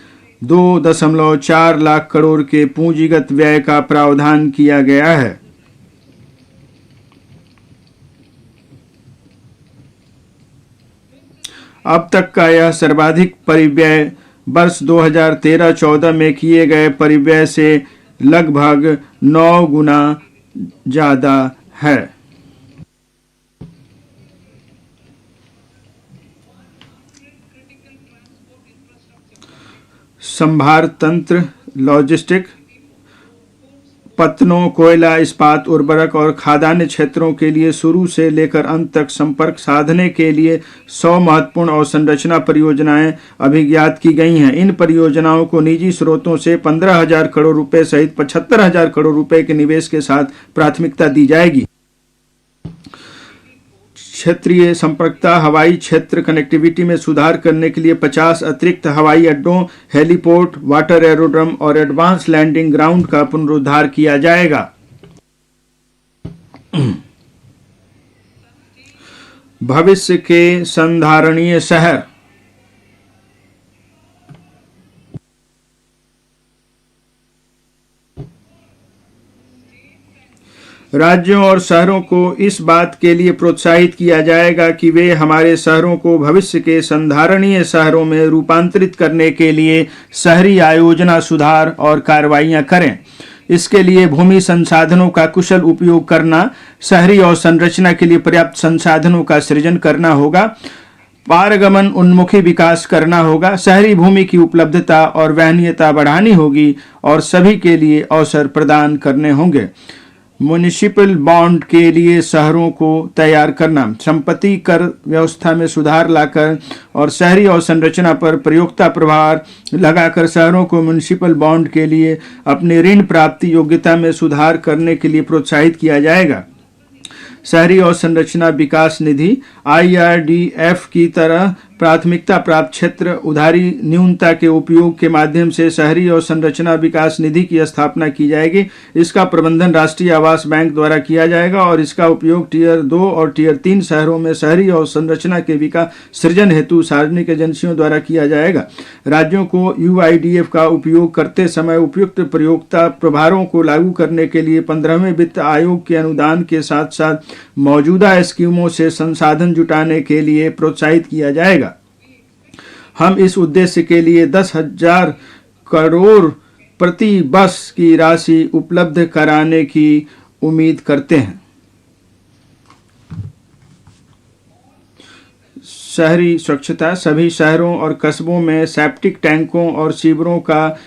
2.4 लाख करोड़ के पूंजीगत व्यय का प्रावधान किया गया है। अब तक का यह सर्वाधिक परिव्यय वर्ष 2013-14 में किए गए परिव्यय से लगभग 9 गुना ज्यादा है। संभार तंत्र, लॉजिस्टिक, पत्तनों, कोयला, इस्पात, उर्वरक और खाद्यान्न क्षेत्रों के लिए शुरू से लेकर अंत तक संपर्क साधने के लिए 100 महत्वपूर्ण अवसंरचना परियोजनाएं अभिज्ञात की गई हैं। इन परियोजनाओं को निजी स्रोतों से 15,000 करोड़ रुपए सहित 75,000 करोड़ रुपए के निवेश के साथ प्राथमिकता दी जाएगी। क्षेत्रीय संपर्कता, हवाई क्षेत्र कनेक्टिविटी में सुधार करने के लिए 50 अतिरिक्त हवाई अड्डों, हेलीपोर्ट, वाटर एरोड्रम और एडवांस लैंडिंग ग्राउंड का पुनरुद्धार किया जाएगा। भविष्य के संधारणीय शहर, राज्यों और शहरों को इस बात के लिए प्रोत्साहित किया जाएगा कि वे हमारे शहरों को भविष्य के संधारणीय शहरों में रूपांतरित करने के लिए शहरी आयोजना, सुधार और कार्रवाइयां करें। इसके लिए भूमि संसाधनों का कुशल उपयोग करना, शहरी अवसंरचना के लिए पर्याप्त संसाधनों का सृजन करना होगा, पारगमन उन्मुखी विकास करना होगा, शहरी भूमि की उपलब्धता और वहनीयता बढ़ानी होगी और सभी के लिए अवसर प्रदान करने होंगे। म्युनिसिपल बॉन्ड के लिए शहरों को तैयार करना, संपत्ति कर व्यवस्था में सुधार लाकर और शहरी अवसंरचना पर प्रयोक्ता प्रभार लगाकर शहरों को म्युनिसिपल बॉन्ड के लिए अपनी ऋण प्राप्ति योग्यता में सुधार करने के लिए प्रोत्साहित किया जाएगा। शहरी अवसंरचना विकास निधि IRDF की तरह प्राथमिकता प्राप्त क्षेत्र उधारी न्यूनता के उपयोग के माध्यम से शहरी अवसंरचना विकास निधि की स्थापना की जाएगी। इसका प्रबंधन राष्ट्रीय आवास बैंक द्वारा किया जाएगा और इसका उपयोग टियर 2 और टियर 3 शहरों में शहरी अवसंरचना के विकास सृजन हेतु सार्वजनिक एजेंसियों द्वारा किया जाएगा। राज्यों को UIDF का उपयोग करते समय उपयुक्त प्रयोक्ता प्रभारों को लागू करने के लिए 15वें वित्त आयोग के अनुदान के साथ साथ मौजूदा स्कीमों से संसाधन जुटाने के लिए प्रोत्साहित किया जाएगा। हम इस उद्देश्य के लिए 10,000 करोड़ प्रति वर्ष की राशि उपलब्ध कराने की उम्मीद करते हैं। शहरी स्वच्छता, सभी शहरों और कस्बों में सेप्टिक टैंकों और सीवरों का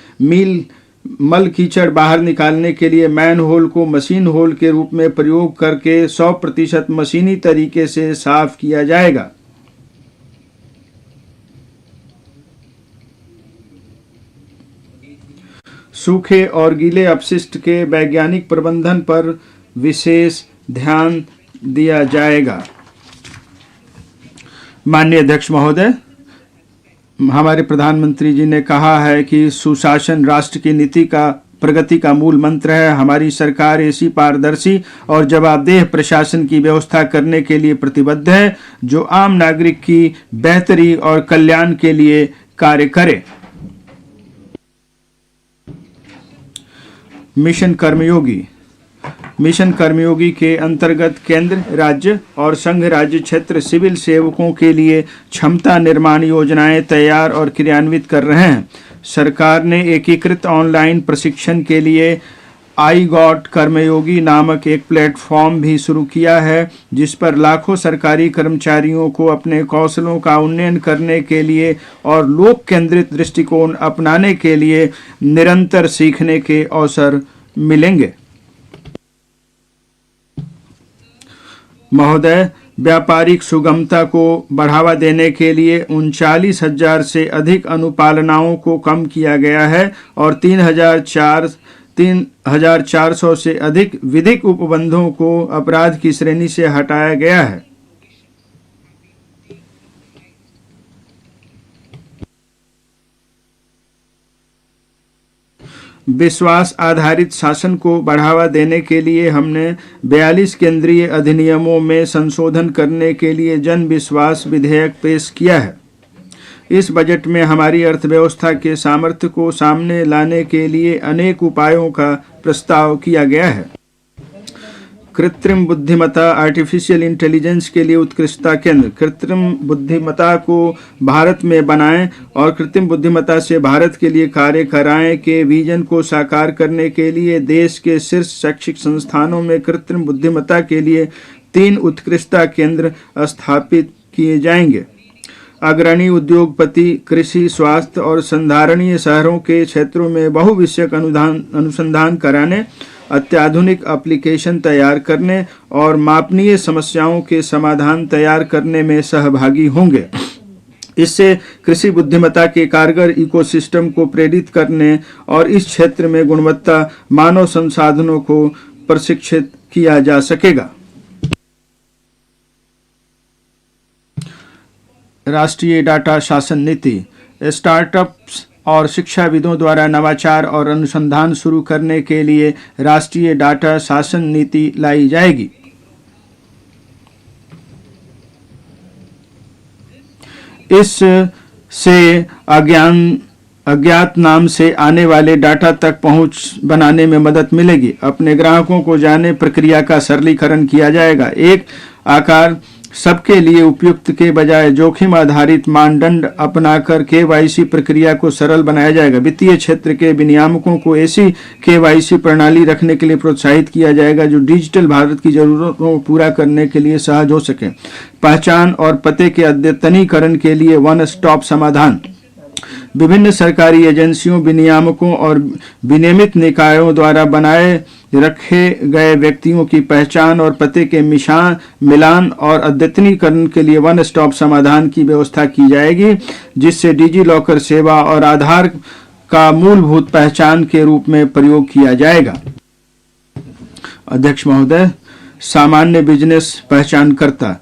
मल कीचड़ बाहर निकालने के लिए मैन होल को मशीन होल के रूप में प्रयोग करके 100% मशीनी तरीके से साफ किया जाएगा। सूखे और गीले अपशिष्ट के वैज्ञानिक प्रबंधन पर विशेष ध्यान दिया जाएगा। माननीय अध्यक्ष महोदय, हमारे प्रधानमंत्री जी ने कहा है कि सुशासन राष्ट्र की नीति का प्रगति का मूल मंत्र है। हमारी सरकार ऐसी पारदर्शी और जवाबदेह प्रशासन की व्यवस्था करने के लिए प्रतिबद्ध है जो आम नागरिक की बेहतरी और कल्याण के लिए कार्य करे। मिशन कर्मयोगी के अंतर्गत केंद्र, राज्य और संघ राज्य क्षेत्र सिविल सेवकों के लिए क्षमता निर्माण योजनाएं तैयार और क्रियान्वित कर रहे हैं। सरकार ने एकीकृत ऑनलाइन प्रशिक्षण के लिए आई गॉट कर्मयोगी नामक एक प्लेटफॉर्म भी शुरू किया है, जिस पर लाखों सरकारी कर्मचारियों को अपने कौशलों का उन्नयन करने के लिए और लोक केंद्रित दृष्टिकोण अपनाने के लिए निरंतर सीखने के अवसर मिलेंगे। महोदय, व्यापारिक सुगमता को बढ़ावा देने के लिए 39,000 से अधिक अनुपालनाओं को कम किया गया है और 3,400 से अधिक विधिक उपबंधों को अपराध की श्रेणी से हटाया गया है। विश्वास आधारित शासन को बढ़ावा देने के लिए हमने 42 केंद्रीय अधिनियमों में संशोधन करने के लिए जन विश्वास विधेयक पेश किया है। इस बजट में हमारी अर्थव्यवस्था के सामर्थ्य को सामने लाने के लिए अनेक उपायों का प्रस्ताव किया गया है। कृत्रिम बुद्धिमत्ता आर्टिफिशियल इंटेलिजेंस के लिए उत्कृष्टता केंद्र कृत्रिम बुद्धिमत्ता को भारत में बनाएं और कृत्रिम बुद्धिमत्ता से भारत के लिए कार्य कराएं के विजन को साकार करने के लिए देश के शीर्ष शैक्षिक संस्थानों में कृत्रिम बुद्धिमत्ता के लिए 3 उत्कृष्टता केंद्र स्थापित किए जाएंगे। अग्रणी उद्योगपति कृषि, स्वास्थ्य और संधारणीय शहरों के क्षेत्रों में बहुविषयक अनुसंधान कराने, अत्याधुनिक एप्लीकेशन तैयार करने और मापनीय समस्याओं के समाधान तैयार करने में सहभागी होंगे। इससे कृषि बुद्धिमत्ता के कारगर इकोसिस्टम को प्रेरित करने और इस क्षेत्र में गुणवत्ता मानव संसाधनों को प्रशिक्षित किया जा सकेगा। राष्ट्रीय डाटा शासन नीति स्टार्टअप्स और शिक्षाविदों द्वारा नवाचार और अनुसंधान शुरू करने के लिए राष्ट्रीय डाटा शासन नीति लाई जाएगी। इस से अज्ञात नाम से आने वाले डाटा तक पहुंच बनाने में मदद मिलेगी। अपने ग्राहकों को जाने प्रक्रिया का सरलीकरण किया जाएगा। एक आकार सबके लिए उपयुक्त के बजाय जोखिम आधारित मानदंड अपनाकर केवाईसी प्रक्रिया को सरल बनाया जाएगा। वित्तीय क्षेत्र के विनियामकों को ऐसी केवाईसी प्रणाली रखने के लिए प्रोत्साहित किया जाएगा जो डिजिटल भारत की जरूरतों को पूरा करने के लिए सहज हो सके। पहचान और पते के अद्यतनीकरण के लिए वन स्टॉप समाधान। विभिन्न सरकारी एजेंसियों, विनियामकों और विनियमित निकायों द्वारा बनाए रखे गए व्यक्तियों की पहचान और पते के मिलान और अद्यतनीकरण के लिए वन स्टॉप समाधान की व्यवस्था की जाएगी, जिससे डिजी लॉकर सेवा और आधार का मूलभूत पहचान के रूप में प्रयोग किया जाएगा। अध्यक्ष महोदय, सामान्य बिजनेस पहचानकर्ता।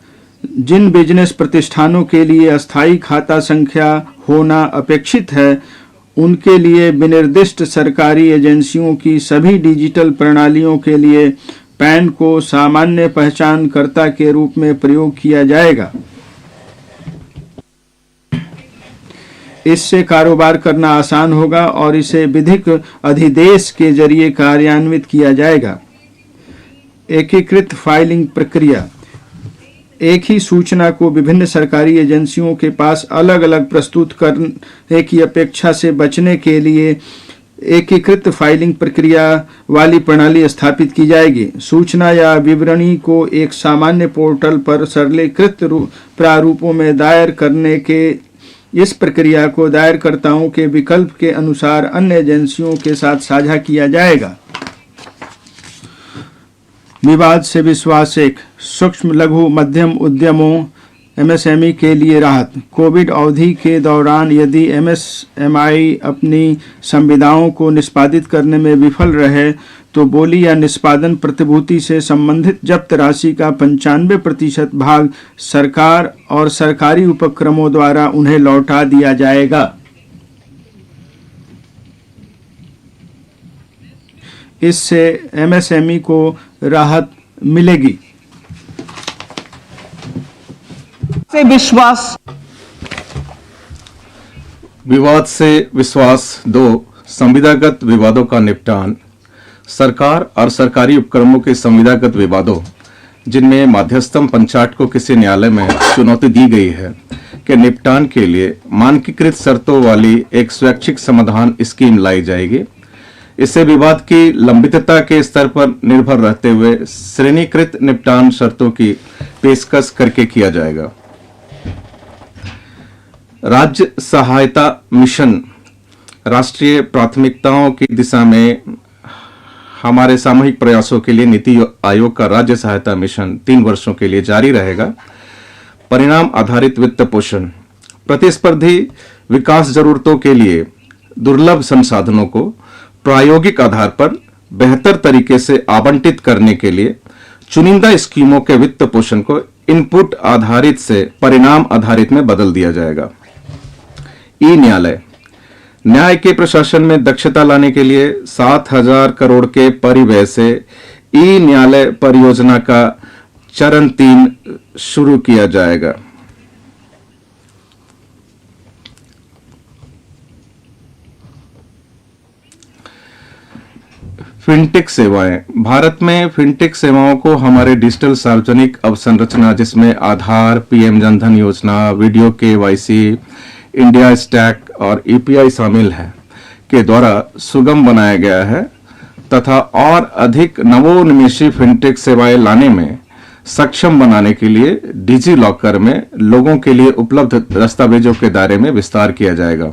जिन बिजनेस प्रतिष्ठानों के लिए अस्थायी खाता संख्या होना अपेक्षित है, उनके लिए विनिर्दिष्ट सरकारी एजेंसियों की सभी डिजिटल प्रणालियों के लिए पैन को सामान्य पहचानकर्ता के रूप में प्रयोग किया जाएगा। इससे कारोबार करना आसान होगा और इसे विधिक अधिदेश के जरिए कार्यान्वित किया जाएगा। एकीकृत फाइलिंग प्रक्रिया। एक ही सूचना को विभिन्न सरकारी एजेंसियों के पास अलग अलग प्रस्तुत करने की अपेक्षा से बचने के लिए एकीकृत फाइलिंग प्रक्रिया वाली प्रणाली स्थापित की जाएगी। सूचना या विवरणी को एक सामान्य पोर्टल पर सरलीकृत प्रारूपों में दायर करने के इस प्रक्रिया को दायरकर्ताओं के विकल्प के अनुसार अन्य एजेंसियों के साथ साझा किया जाएगा। विवाद से विश्वास। एक सूक्ष्म लघु मध्यम उद्यमों एमएसएमई के लिए राहत। कोविड अवधि के दौरान यदि एमएसएमई अपनी संविदाओं को निष्पादित करने में विफल रहे तो बोली या निष्पादन प्रतिभूति से संबंधित जब्त राशि का 95% भाग सरकार और सरकारी उपक्रमों द्वारा उन्हें लौटा दिया जाएगा। इससे एमएसएमई को राहत मिलेगी। से विश्वास। विवाद से विश्वास 2 संविदागत विवादों का निपटान। सरकार और सरकारी उपक्रमों के संविदागत विवादों जिनमें मध्यस्थम पंचायत को किसी न्यायालय में चुनौती दी गई है के निपटान के लिए मानकीकृत शर्तों वाली एक स्वैच्छिक समाधान स्कीम लाई जाएगी। इससे विवाद की लंबितता के स्तर पर निर्भर रहते हुए श्रेणीकृत निपटान शर्तों की पेशकश करके किया जाएगा। राज्य सहायता मिशन राष्ट्रीय प्राथमिकताओं की दिशा में हमारे सामूहिक प्रयासों के लिए नीति आयोग का राज्य सहायता मिशन 3 वर्षों के लिए जारी रहेगा। परिणाम आधारित वित्त पोषण प्रतिस्पर्धी विकास जरूरतों के लिए दुर्लभ संसाधनों को प्रायोगिक आधार पर बेहतर तरीके से आवंटित करने के लिए चुनिंदा स्कीमों के वित्त पोषण को इनपुट आधारित से परिणाम आधारित में बदल दिया जाएगा। ई न्यायालय न्याय के प्रशासन में दक्षता लाने के लिए 7,000 करोड़ के परिव्यय से ई न्यायालय परियोजना का चरण 3 शुरू किया जाएगा। फिनटेक सेवाएं भारत में फिनटेक सेवाओं को हमारे डिजिटल सार्वजनिक अवसंरचना जिसमें आधार, पीएम जनधन योजना, वीडियो केवाईसी, इंडिया स्टैक और ईपीआई शामिल है के द्वारा सुगम बनाया गया है तथा और अधिक नवोन्मेषी फिनटेक सेवाएं लाने में सक्षम बनाने के लिए डिजी लॉकर में लोगों के लिए उपलब्ध दस्तावेजों के दायरे में विस्तार किया जाएगा।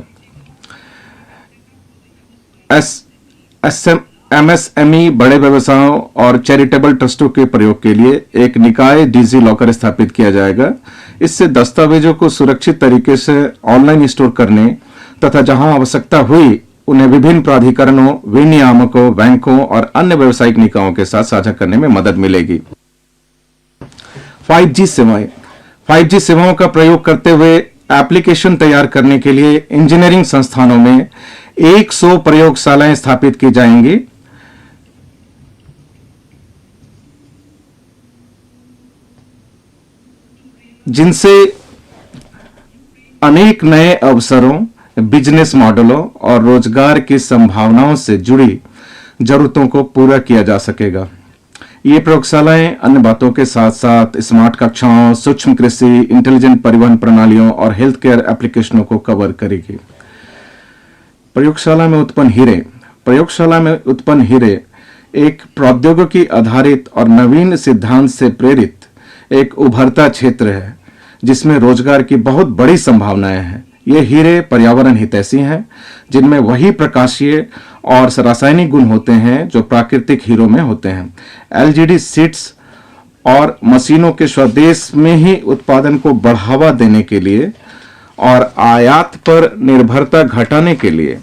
एमएसएमई बड़े व्यवसायों और चैरिटेबल ट्रस्टों के प्रयोग के लिए एक निकाय डिजी लॉकर स्थापित किया जाएगा। इससे दस्तावेजों को सुरक्षित तरीके से ऑनलाइन स्टोर करने तथा जहां आवश्यकता हुई उन्हें विभिन्न प्राधिकरणों, विनियामकों, बैंकों और अन्य व्यावसायिक निकायों के साथ साझा करने में मदद मिलेगी। 5G सेवाएं 5G सेवाओं का प्रयोग करते हुए एप्लीकेशन तैयार करने के लिए इंजीनियरिंग संस्थानों में 100 प्रयोगशालाएं स्थापित की जाएंगी। जिनसे अनेक नए अवसरों, बिजनेस मॉडलों और रोजगार की संभावनाओं से जुड़ी जरूरतों को पूरा किया जा सकेगा। ये प्रयोगशालाएं अन्य बातों के साथ साथ स्मार्ट कक्षाओं, सूक्ष्म कृषि, इंटेलिजेंट परिवहन प्रणालियों और हेल्थ केयर एप्लीकेशनों को कवर करेगी। प्रयोगशाला में उत्पन्न हीरे एक प्रौद्योगिकी आधारित और नवीन सिद्धांत से प्रेरित एक उभरता क्षेत्र है जिसमें रोजगार की बहुत बड़ी संभावनाएं हैं। ये हीरे पर्यावरण हितैषी हैं जिनमें वही प्रकाशीय और रासायनिक गुण होते हैं जो प्राकृतिक हीरों में होते हैं। एलजीडी सीड्स और मशीनों के स्वदेश में ही उत्पादन को बढ़ावा देने के लिए और आयात पर निर्भरता घटाने के लिए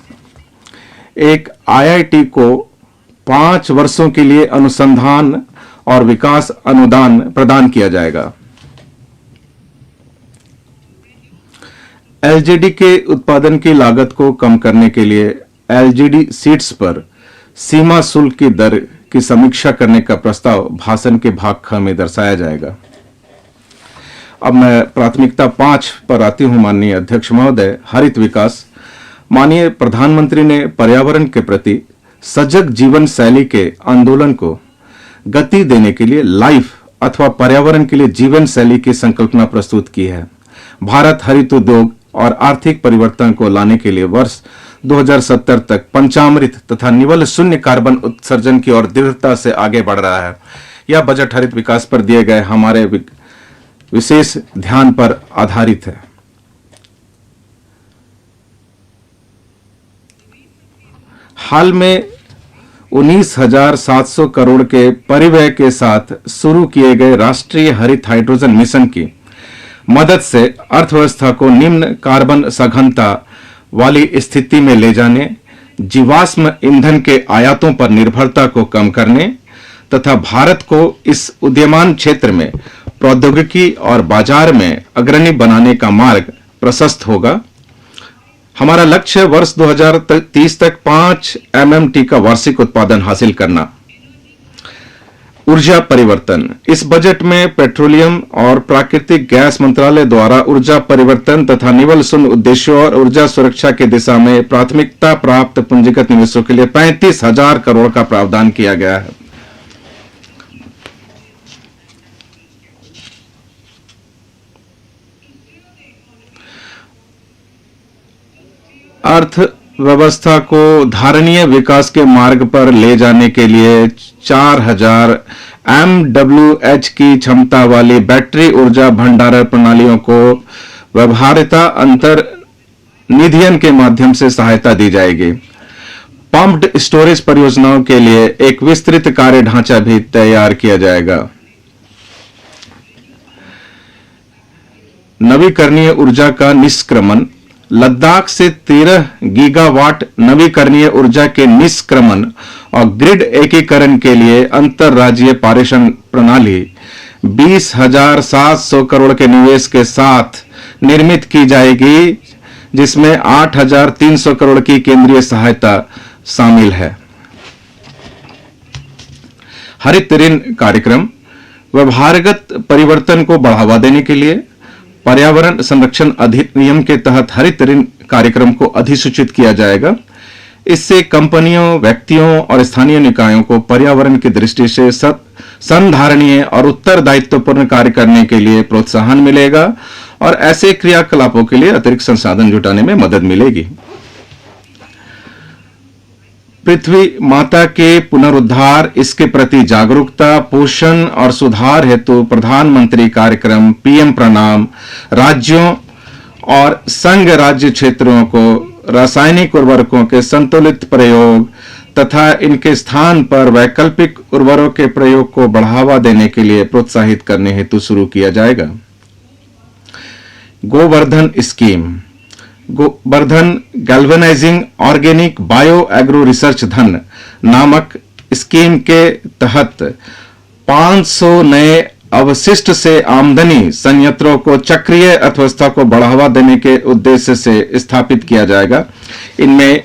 एक आईआईटी को 5 वर्षों के लिए अनुसंधान और विकास अनुदान प्रदान किया जाएगा। एलजीडी के उत्पादन की लागत को कम करने के लिए एलजीडी सीड्स पर सीमा शुल्क की दर की समीक्षा करने का प्रस्ताव भाषण के भाग ख में दर्शाया जाएगा। अब मैं प्राथमिकता 5 पर आती हूं। माननीय अध्यक्ष महोदय, हरित विकास। माननीय प्रधानमंत्री ने पर्यावरण के प्रति सजग जीवन शैली के आंदोलन को गति देने के लिए लाइफ अथवा पर्यावरण के लिए जीवन शैली की संकल्पना प्रस्तुत की है। भारत हरित उद्योग और आर्थिक परिवर्तन को लाने के लिए वर्ष 2070 तक पंचामृत तथा निवल शून्य कार्बन उत्सर्जन की ओर दृढ़ता से आगे बढ़ रहा है। यह बजट हरित विकास पर दिए गए हमारे विशेष ध्यान पर आधारित है। हाल में 19,700 करोड़ के परिव्यय के साथ शुरू किए गए राष्ट्रीय हरित हाइड्रोजन मिशन की मदद से अर्थव्यवस्था को निम्न कार्बन सघनता वाली स्थिति में ले जाने, जीवाश्म ईंधन के आयातों पर निर्भरता को कम करने तथा भारत को इस उदीयमान क्षेत्र में प्रौद्योगिकी और बाजार में अग्रणी बनाने का मार्ग प्रशस्त होगा। हमारा लक्ष्य है वर्ष 2030 तक 5 MMT का वार्षिक उत्पादन हासिल करना। ऊर्जा परिवर्तन। इस बजट में पेट्रोलियम और प्राकृतिक गैस मंत्रालय द्वारा ऊर्जा परिवर्तन तथा निवल शून्य उद्देश्यों और ऊर्जा सुरक्षा की दिशा में प्राथमिकता प्राप्त पूंजीगत निवेशों के लिए 35,000 करोड़ का प्रावधान किया गया है। अर्थव्यवस्था को धारणीय विकास के मार्ग पर ले जाने के लिए 4,000 MWH की क्षमता वाली बैटरी ऊर्जा भंडारण प्रणालियों को व्यवहार्यता अंतर निधियन के माध्यम से सहायता दी जाएगी। पंप्ड स्टोरेज परियोजनाओं के लिए एक विस्तृत कार्य ढांचा भी तैयार किया जाएगा। नवीकरणीय ऊर्जा का निष्क्रमण। लद्दाख से 13 गीगावाट नवीकरणीय ऊर्जा के निष्क्रमण और ग्रिड एकीकरण के लिए अंतरराज्यीय पारेषण प्रणाली 20,700 करोड़ के निवेश के साथ निर्मित की जाएगी, जिसमें 8,300 करोड़ की केंद्रीय सहायता शामिल है। हरित ऋण कार्यक्रम। व्यवहारगत परिवर्तन को बढ़ावा देने के लिए पर्यावरण संरक्षण अधिनियम के तहत हरित ऋण कार्यक्रम को अधिसूचित किया जाएगा। इससे कंपनियों, व्यक्तियों और स्थानीय निकायों को पर्यावरण की दृष्टि से संधारणीय और उत्तरदायित्वपूर्ण कार्य करने के लिए प्रोत्साहन मिलेगा और ऐसे क्रियाकलापों के लिए अतिरिक्त संसाधन जुटाने में मदद मिलेगी। पृथ्वी माता के पुनरुद्धार, इसके प्रति जागरूकता, पोषण और सुधार हेतु प्रधानमंत्री कार्यक्रम पीएम प्रणाम राज्यों और संघ राज्य क्षेत्रों को रासायनिक उर्वरकों के संतुलित प्रयोग तथा इनके स्थान पर वैकल्पिक उर्वरकों के प्रयोग को बढ़ावा देने के लिए प्रोत्साहित करने हेतु शुरू किया जाएगा। Govardhan scheme. Govardhan galvanising organic bio agro research धन नामक स्कीम के तहत 500 नए अवशिष्ट से आमदनी संयंत्रों को चक्रीय अर्थव्यवस्था को बढ़ावा देने के उद्देश्य से स्थापित किया जाएगा। इनमें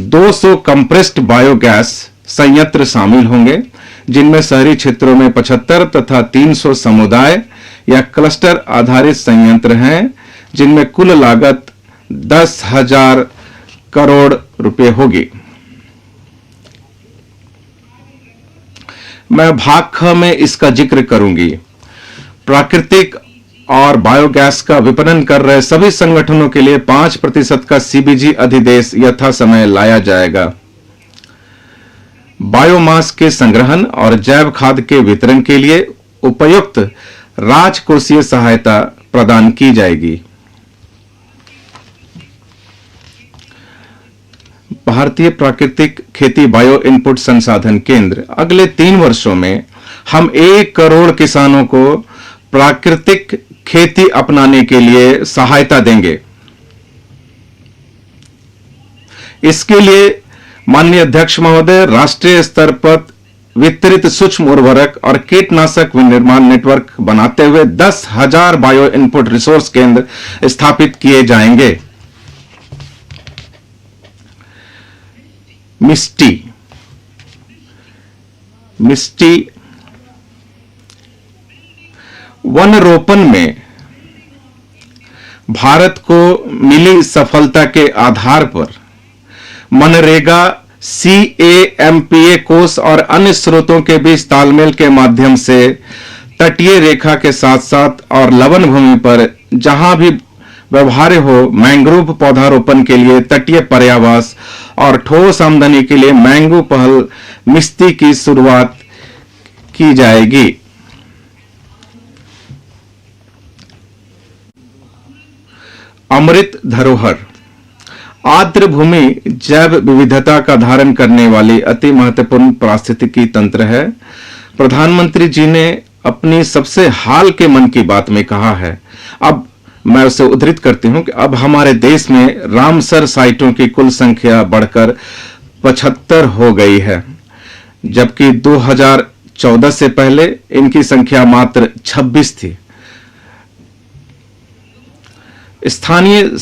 200 कंप्रेस्ड बायोगैस संयंत्र शामिल होंगे, जिनमें शहरी क्षेत्रों में 75 तथा 300 समुदाय या क्लस्टर आधारित संयंत्र हैं, जिनमें कुल लागत 10,000 करोड़ रुपए होगी। मैं भाग ख में इसका जिक्र करूंगी। प्राकृतिक और बायोगैस का विपणन कर रहे सभी संगठनों के लिए 5% का सीबीजी अधिदेश यथा समय लाया जाएगा। बायोमास के संग्रहण और जैव खाद के वितरण के लिए उपयुक्त राजकोषीय सहायता प्रदान की जाएगी। भारतीय प्राकृतिक खेती बायो इनपुट संसाधन केंद्र अगले 3 वर्षों में हम 1 करोड़ किसानों को प्राकृतिक खेती अपनाने के लिए सहायता देंगे। इसके लिए माननीय अध्यक्ष महोदय राष्ट्रीय स्तर पर वितरित सूक्ष्म उर्वरक और कीटनाशक विनिर्माण नेटवर्क बनाते हुए 10,000 बायो इनपुट रिसोर्स केंद्र स्थापित किए जाएंगे। मिस्टी वन रोपण में भारत को मिली सफलता के आधार पर मनरेगा, CAMPA कोष और अन्य स्रोतों के बीच तालमेल के माध्यम से तटीय रेखा के साथ साथ और लवन भूमि पर जहां भी व्यवहार्य हो मैंग्रोव पौधारोपण के लिए तटीय पर्यावास और ठोस आमदनी के लिए मैंगो पहल मिस्टी की शुरुआत की जाएगी। अमृत धरोहर आर्द्र भूमि जैव विविधता का धारण करने वाली अति महत्वपूर्ण पारिस्थितिकी तंत्र है। प्रधानमंत्री जी ने अपनी सबसे हाल के मन की बात में कहा है, अब मैं उसे उद्धृत करती हूं कि अब हमारे देश में रामसर साइटों की कुल संख्या बढ़कर 75 हो गई है, जबकि 2014 से पहले इनकी संख्या मात्र 26 थी। स्थानीय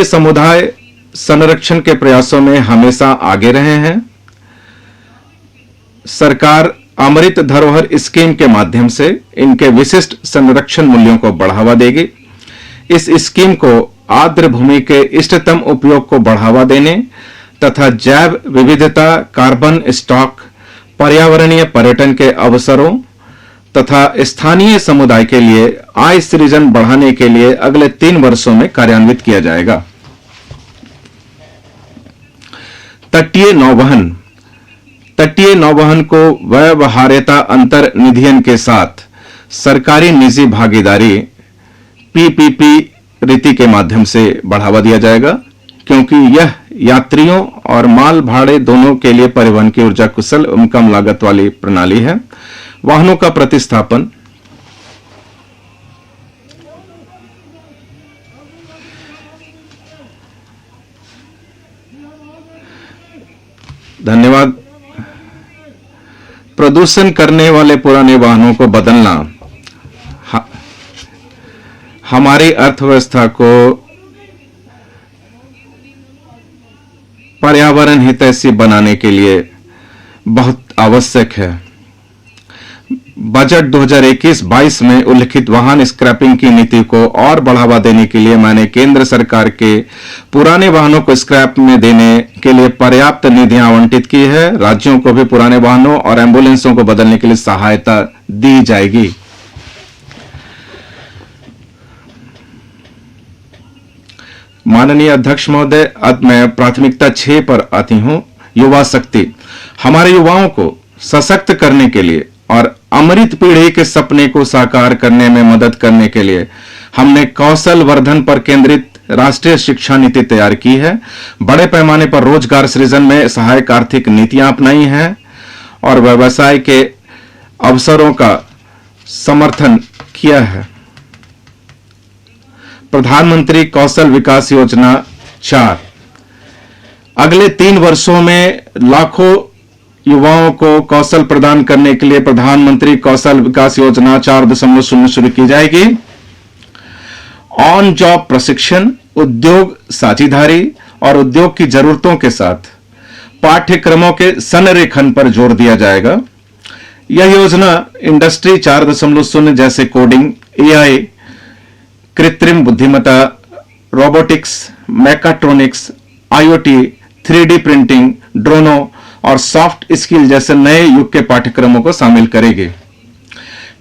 समुदाय संरक्षण के प्रयासों में हमेशा आगे रहे हैं। सरकार अमृत धरोहर स्कीम के माध्यम से इनके विशिष्ट संरक्षण मूल्यों को बढ़ावा देगी। इस स्कीम को आर्द्र भूमि के इष्टतम उपयोग को बढ़ावा देने तथा जैव विविधता, कार्बन स्टॉक, पर्यावरणीय पर्यटन के अवसरों तथा स्थानीय समुदाय के लिए आय सृजन बढ़ाने के लिए अगले 3 वर्षों में कार्यान्वित किया जाएगा। तटीय नौवहन को व्यवहार्यता अंतर निधियन के साथ सरकारी निजी भागीदारी पीपीपी रीति के माध्यम से बढ़ावा दिया जाएगा, क्योंकि यह यात्रियों और माल भाड़े दोनों के लिए परिवहन की ऊर्जा कुशल एवं कम लागत वाली प्रणाली है। वाहनों का प्रतिस्थापन, धन्यवाद। प्रदूषण करने वाले पुराने वाहनों को बदलना हमारी अर्थव्यवस्था को पर्यावरण हितैषी बनाने के लिए बहुत आवश्यक है। बजट 2021-22 में उल्लिखित वाहन स्क्रैपिंग की नीति को और बढ़ावा देने के लिए मैंने केंद्र सरकार के पुराने वाहनों को स्क्रैप में देने के लिए पर्याप्त निधियां आवंटित की है। राज्यों को भी पुराने वाहनों और एम्बुलेंसों को बदलने के लिए सहायता दी जाएगी। माननीय अध्यक्ष महोदय, अब मैं प्राथमिकता 6 पर आती हूं। युवा शक्ति। हमारे युवाओं को सशक्त करने के लिए और अमृत पीढ़ी के सपने को साकार करने में मदद करने के लिए हमने कौशल वर्धन पर केंद्रित राष्ट्रीय शिक्षा नीति तैयार की है। बड़े पैमाने पर रोजगार सृजन में सहायक आर्थिक नीतियां अपनाई हैं और व्यवसाय के अवसरों का समर्थन किया है। प्रधानमंत्री कौशल विकास योजना 4 अगले 3 वर्षों में लाखों युवाओं को कौशल प्रदान करने के लिए प्रधानमंत्री कौशल विकास योजना 4.0 शुरू की जाएगी। ऑन जॉब प्रशिक्षण, उद्योग साझेदारी और उद्योग की जरूरतों के साथ पाठ्यक्रमों के संरेखन पर जोर दिया जाएगा। यह योजना इंडस्ट्री 4.0 जैसे कोडिंग, एआई, कृत्रिम बुद्धिमत्ता, robotics, mechatronics, IoT, 3D printing, ड्रोनों और सॉफ्ट स्किल जैसे नए युग के पाठ्यक्रमों को शामिल करेगी।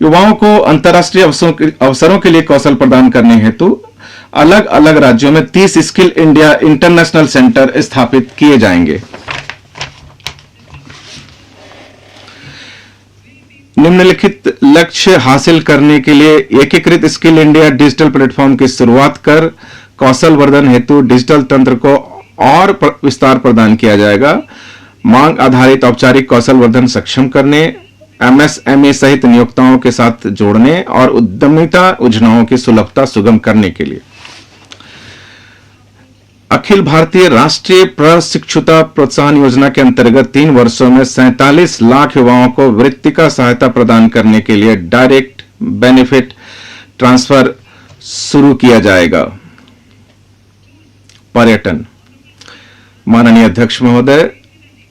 युवाओं को अंतर्राष्ट्रीय अवसरों के लिए कौशल प्रदान करने हेतु अलग अलग राज्यों में 30 स्किल इंडिया इंटरनेशनल सेंटर स्थापित किए जाएंगे। निम्नलिखित लक्ष्य हासिल करने के लिए एकीकृत स्किल इंडिया डिजिटल प्लेटफॉर्म की शुरुआत कर कौशल वर्धन हेतु डिजिटल तंत्र को और विस्तार प्रदान किया जाएगा। मांग आधारित औपचारिक कौशल वर्धन सक्षम करने, एमएसएमई सहित नियोक्ताओं के साथ जोड़ने और उद्यमिता योजनाओं की सुलभता सुगम करने के लिए अखिल भारतीय राष्ट्रीय प्रशिक्षुता प्रोत्साहन योजना के अंतर्गत 3 वर्षों में 47 लाख युवाओं को वृत्तिका सहायता प्रदान करने के लिए डायरेक्ट बेनिफिट ट्रांसफर शुरू किया जाएगा। पर्यटन। माननीय अध्यक्ष महोदय,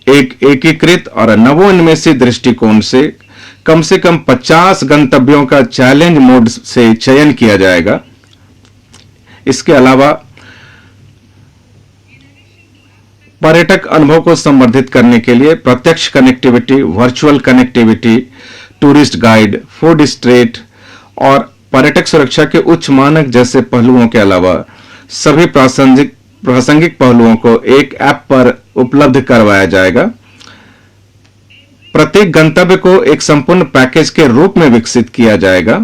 एक एकीकृत और नवोन्मेषी दृष्टिकोण से कम 50 गंतव्यों का चैलेंज मोड से चयन किया जाएगा। इसके अलावा पर्यटक अनुभव को संवर्धित करने के लिए प्रत्यक्ष connectivity, virtual connectivity, tourist guide, food street और पर्यटक सुरक्षा के उच्च मानक जैसे पहलुओं के अलावा सभी प्रासंगिक पहलुओं को एक ऐप पर उपलब्ध करवाया जाएगा। प्रत्येक गंतव्य को एक संपूर्ण पैकेज के रूप में विकसित किया जाएगा।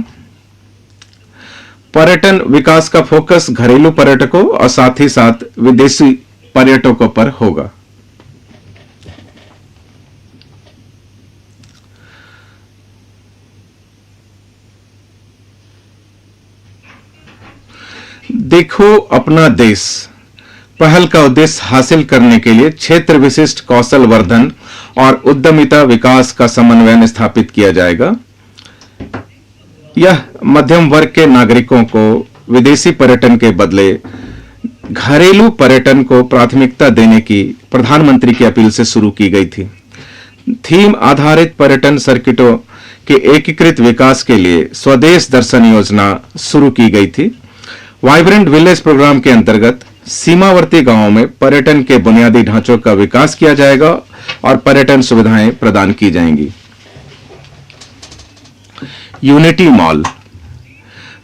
पर्यटन विकास का फोकस घरेलू पर्यटकों और साथ ही साथ विदेशी पर्यटकों पर होगा। देखो अपना देश पहल का उद्देश्य हासिल करने के लिए क्षेत्र विशिष्ट कौशल वर्धन और उद्यमिता विकास का समन्वय स्थापित किया जाएगा। यह मध्यम वर्ग के नागरिकों को विदेशी पर्यटन के बदले घरेलू पर्यटन को प्राथमिकता देने की प्रधानमंत्री की अपील से शुरू की गई थी। थीम आधारित पर्यटन सर्किटों के एकीकृत विकास के लिए स्वदेश दर्शन योजना शुरू की गई थी। वाइब्रेंट विलेज प्रोग्राम के अंतर्गत सीमावर्ती गांवों में पर्यटन के बुनियादी ढांचों का विकास किया जाएगा और पर्यटन सुविधाएं प्रदान की जाएंगी। यूनिटी मॉल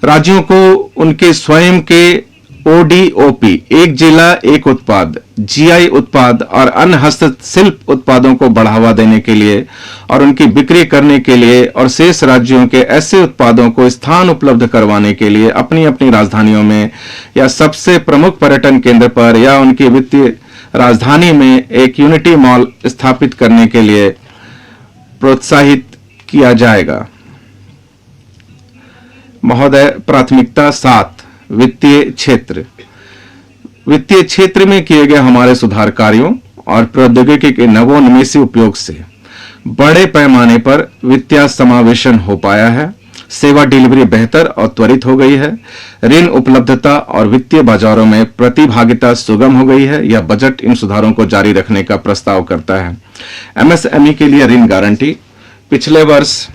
राज्यों को उनके स्वयं के ओडीओपी, एक जिला एक उत्पाद, जीआई उत्पाद और अन्य हस्तशिल्प उत्पादों को बढ़ावा देने के लिए और उनकी बिक्री करने के लिए और शेष राज्यों के ऐसे उत्पादों को स्थान उपलब्ध करवाने के लिए अपनी अपनी राजधानियों में या सबसे प्रमुख पर्यटन केंद्र पर या उनकी वित्तीय राजधानी में एक यूनिटी मॉल स्थापित करने के लिए प्रोत्साहित किया जाएगा। महोदय, प्राथमिकता 7 वित्तीय क्षेत्र। वित्तीय क्षेत्र में किए गए हमारे सुधार कार्यों और प्रौद्योगिकी के नवोन्मेषी उपयोग से बड़े पैमाने पर वित्तीय समावेशन हो पाया है। सेवा डिलीवरी बेहतर और त्वरित हो गई है। ऋण उपलब्धता और वित्तीय बाजारों में प्रतिभागिता सुगम हो गई है। यह बजट इन सुधारों को जारी रखने का प्रस्ताव करता है। एमएसएमई के लिए ऋण गारंटी। पिछले वर्ष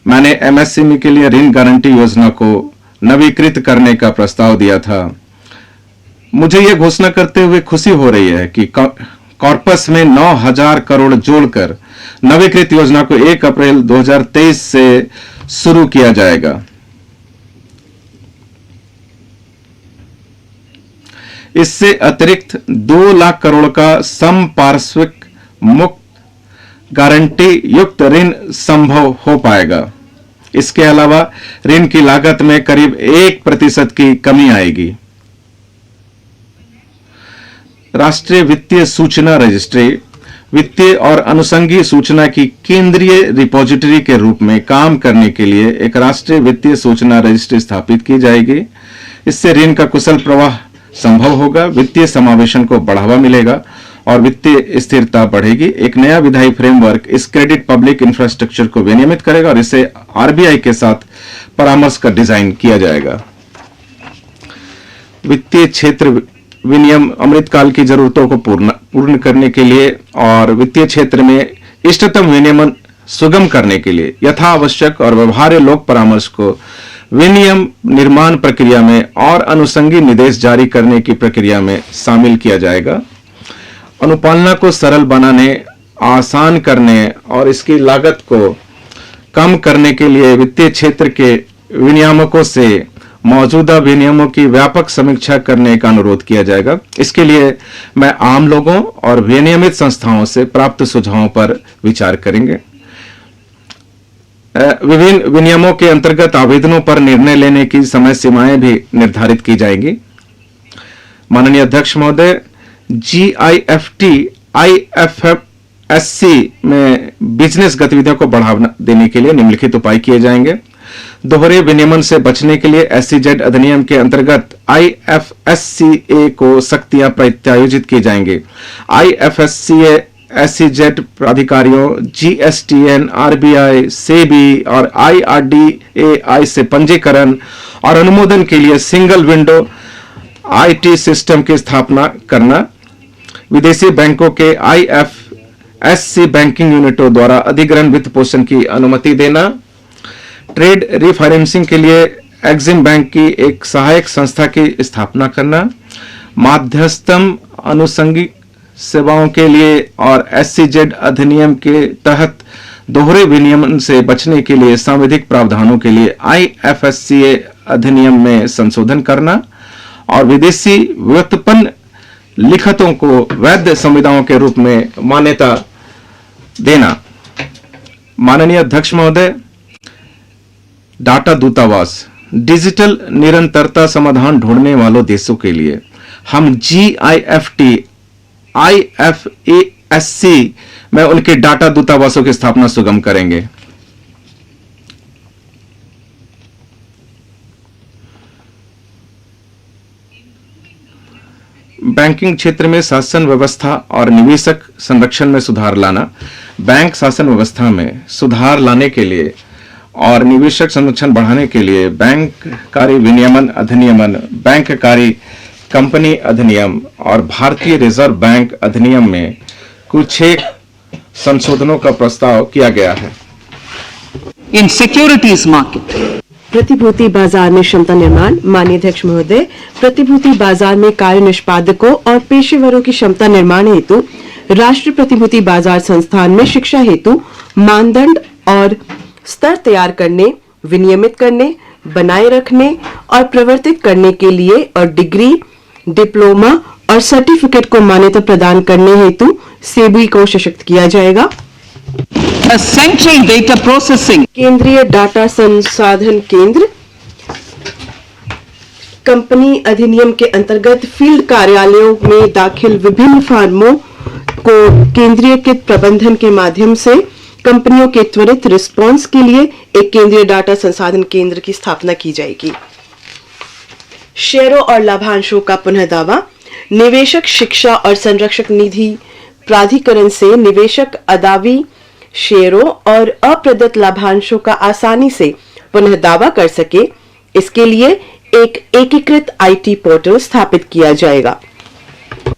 मैंने एमएसएमई के लिए ऋण गारंटी योजना को नवीकृत करने का प्रस्ताव दिया था। मुझे यह घोषणा करते हुए खुशी हो रही है कि कॉर्पस में 9,000 करोड़ जोड़कर नवीकृत योजना को 1 अप्रैल 2023 से शुरू किया जाएगा। इससे अतिरिक्त 2 लाख करोड़ का समपार्श्विक मुक्त गारंटी युक्त ऋण संभव हो पाएगा। इसके अलावा ऋण की लागत में करीब 1% की कमी आएगी। राष्ट्रीय वित्तीय सूचना रजिस्ट्री वित्तीय और अनुषंगी सूचना की केंद्रीय रिपोजिटरी के रूप में काम करने के लिए एक राष्ट्रीय वित्तीय सूचना रजिस्ट्री स्थापित की जाएगी। इससे ऋण का कुशल प्रवाह संभव होगा, वित्तीय समावेशन को बढ़ावा मिलेगा और वित्तीय स्थिरता बढ़ेगी। एक नया विधायी फ्रेमवर्क इस क्रेडिट पब्लिक इंफ्रास्ट्रक्चर को विनियमित करेगा और इसे आरबीआई के साथ परामर्श का डिजाइन किया जाएगा। वित्तीय क्षेत्र विनियम अमृतकाल की जरूरतों को पूर्ण करने के लिए और वित्तीय क्षेत्र में इष्टतम विनियमन सुगम करने के लिए यथावश्यक और व्यवहार्य लोक परामर्श को विनियम निर्माण प्रक्रिया में और अनुषंगी निर्देश जारी करने की प्रक्रिया में शामिल किया जाएगा। अनुपालना को सरल बनाने, आसान करने और इसकी लागत को कम करने के लिए वित्तीय क्षेत्र के विनियामकों से मौजूदा विनियमों की व्यापक समीक्षा करने का अनुरोध किया जाएगा। इसके लिए मैं आम लोगों और विनियमित संस्थाओं से प्राप्त सुझावों पर विचार करेंगे। विभिन्न विनियमों के अंतर्गत आवेदनों पर निर्णय लेने की समय सीमाएं भी निर्धारित की जाएंगी। माननीय अध्यक्ष महोदय, GIFT IFFSC में बिजनेस गतिविधियों को बढ़ावा देने के लिए निम्नलिखित उपाय किए जाएंगे। दोहरे विनियमन से बचने के लिए SEZ अधिनियम के अंतर्गत IFSCA को सख्तियां प्रत्यायोजित की जाएंगी। IFSCA SEZ प्राधिकारियों GSTN, RBI, SEBI और IRDAI से पंजीकरण और अनुमोदन के लिए सिंगल विंडो IT सिस्टम की स्थापना करना, विदेशी बैंकों के IFSC बैंकिंग यूनिटों द्वारा अधिग्रहण वित्त पोषण की अनुमति देना, ट्रेड रिफाइनेंसिंग के लिए एक्सिम बैंक की एक सहायक संस्था की स्थापना करना, माध्यस्थम अनुषंगी सेवाओं के लिए और SEZ अधिनियम के तहत दोहरे विनियमन से बचने के लिए सांविधिक प्रावधानों के लिए IFSCA अधिनियम में संशोधन करना और विदेशी व्युत्पन्न लिखतों को वैध संविदाओं के रूप में मान्यता देना। माननीय अध्यक्ष महोदय, डाटा दूतावास डिजिटल निरंतरता समाधान ढूंढने वालों देशों के लिए हम GIFT IFASC में उनके डाटा दूतावासों की स्थापना सुगम करेंगे। बैंकिंग क्षेत्र में शासन व्यवस्था और निवेशक संरक्षण में सुधार लाना। बैंक शासन व्यवस्था में सुधार लाने के लिए और निवेशक संरक्षण बढ़ाने के लिए बैंक कार्य विनियमन अधिनियमन, बैंक कार्य कंपनी अधिनियम और भारतीय रिजर्व बैंक अधिनियम में कुछ एक संशोधनों का प्रस्ताव किया गया है। In securities market, प्रतिभूति बाजार में क्षमता निर्माण। माननीय अध्यक्ष महोदय, प्रतिभूति बाजार में कार्य निष्पादकों और पेशेवरों की क्षमता निर्माण हेतु राष्ट्रीय प्रतिभूति बाजार संस्थान में शिक्षा हेतु मानदंड और स्तर तैयार करने, विनियमित करने, बनाए रखने और प्रवर्तित करने के लिए और डिग्री, डिप्लोमा और सर्टिफिकेट को मान्यता प्रदान करने हेतु सेबी को सशक्त किया जाएगा। a central data processing केंद्रीय डाटा संसाधन केंद्र। कंपनी अधिनियम के अंतर्गत फील्ड कार्यालयों में दाखिल विभिन्न फर्मों को केंद्रीयकृत प्रबंधन के माध्यम से कंपनियों के त्वरित रिस्पांस के लिए एक केंद्रीय डाटा संसाधन केंद्र की स्थापना की जाएगी। शेयरों और लाभांशों का पुनः दावा। निवेशक शिक्षा और संरक्षक निधि प्राधिकरण से निवेशक अदावी शेयरों और अप्रदत्त लाभांशों का आसानी से पुनः दावा कर सके, इसके लिए एक एकीकृत आईटी पोर्टल स्थापित किया जाएगा।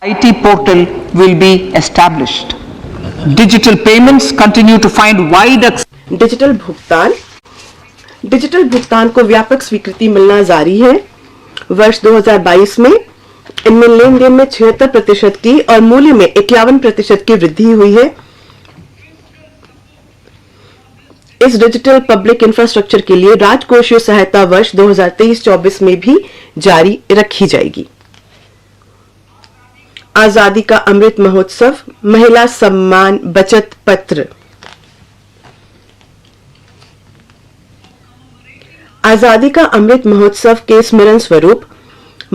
IT portal will be established. Digital payments continue to find wide acceptance. Digital भुगतान को व्यापक स्वीकृति मिलना जारी है। वर्ष 2022 में इनमें लेन देन में 76% की और मूल्य में 51% की वृद्धि हुई है। इस डिजिटल पब्लिक इंफ्रास्ट्रक्चर के लिए राजकोषीय सहायता वर्ष 2023-24 में भी जारी रखी जाएगी। आजादी का अमृत महोत्सव, महिला सम्मान बचत पत्र। आजादी का अमृत महोत्सव के स्मरण स्वरूप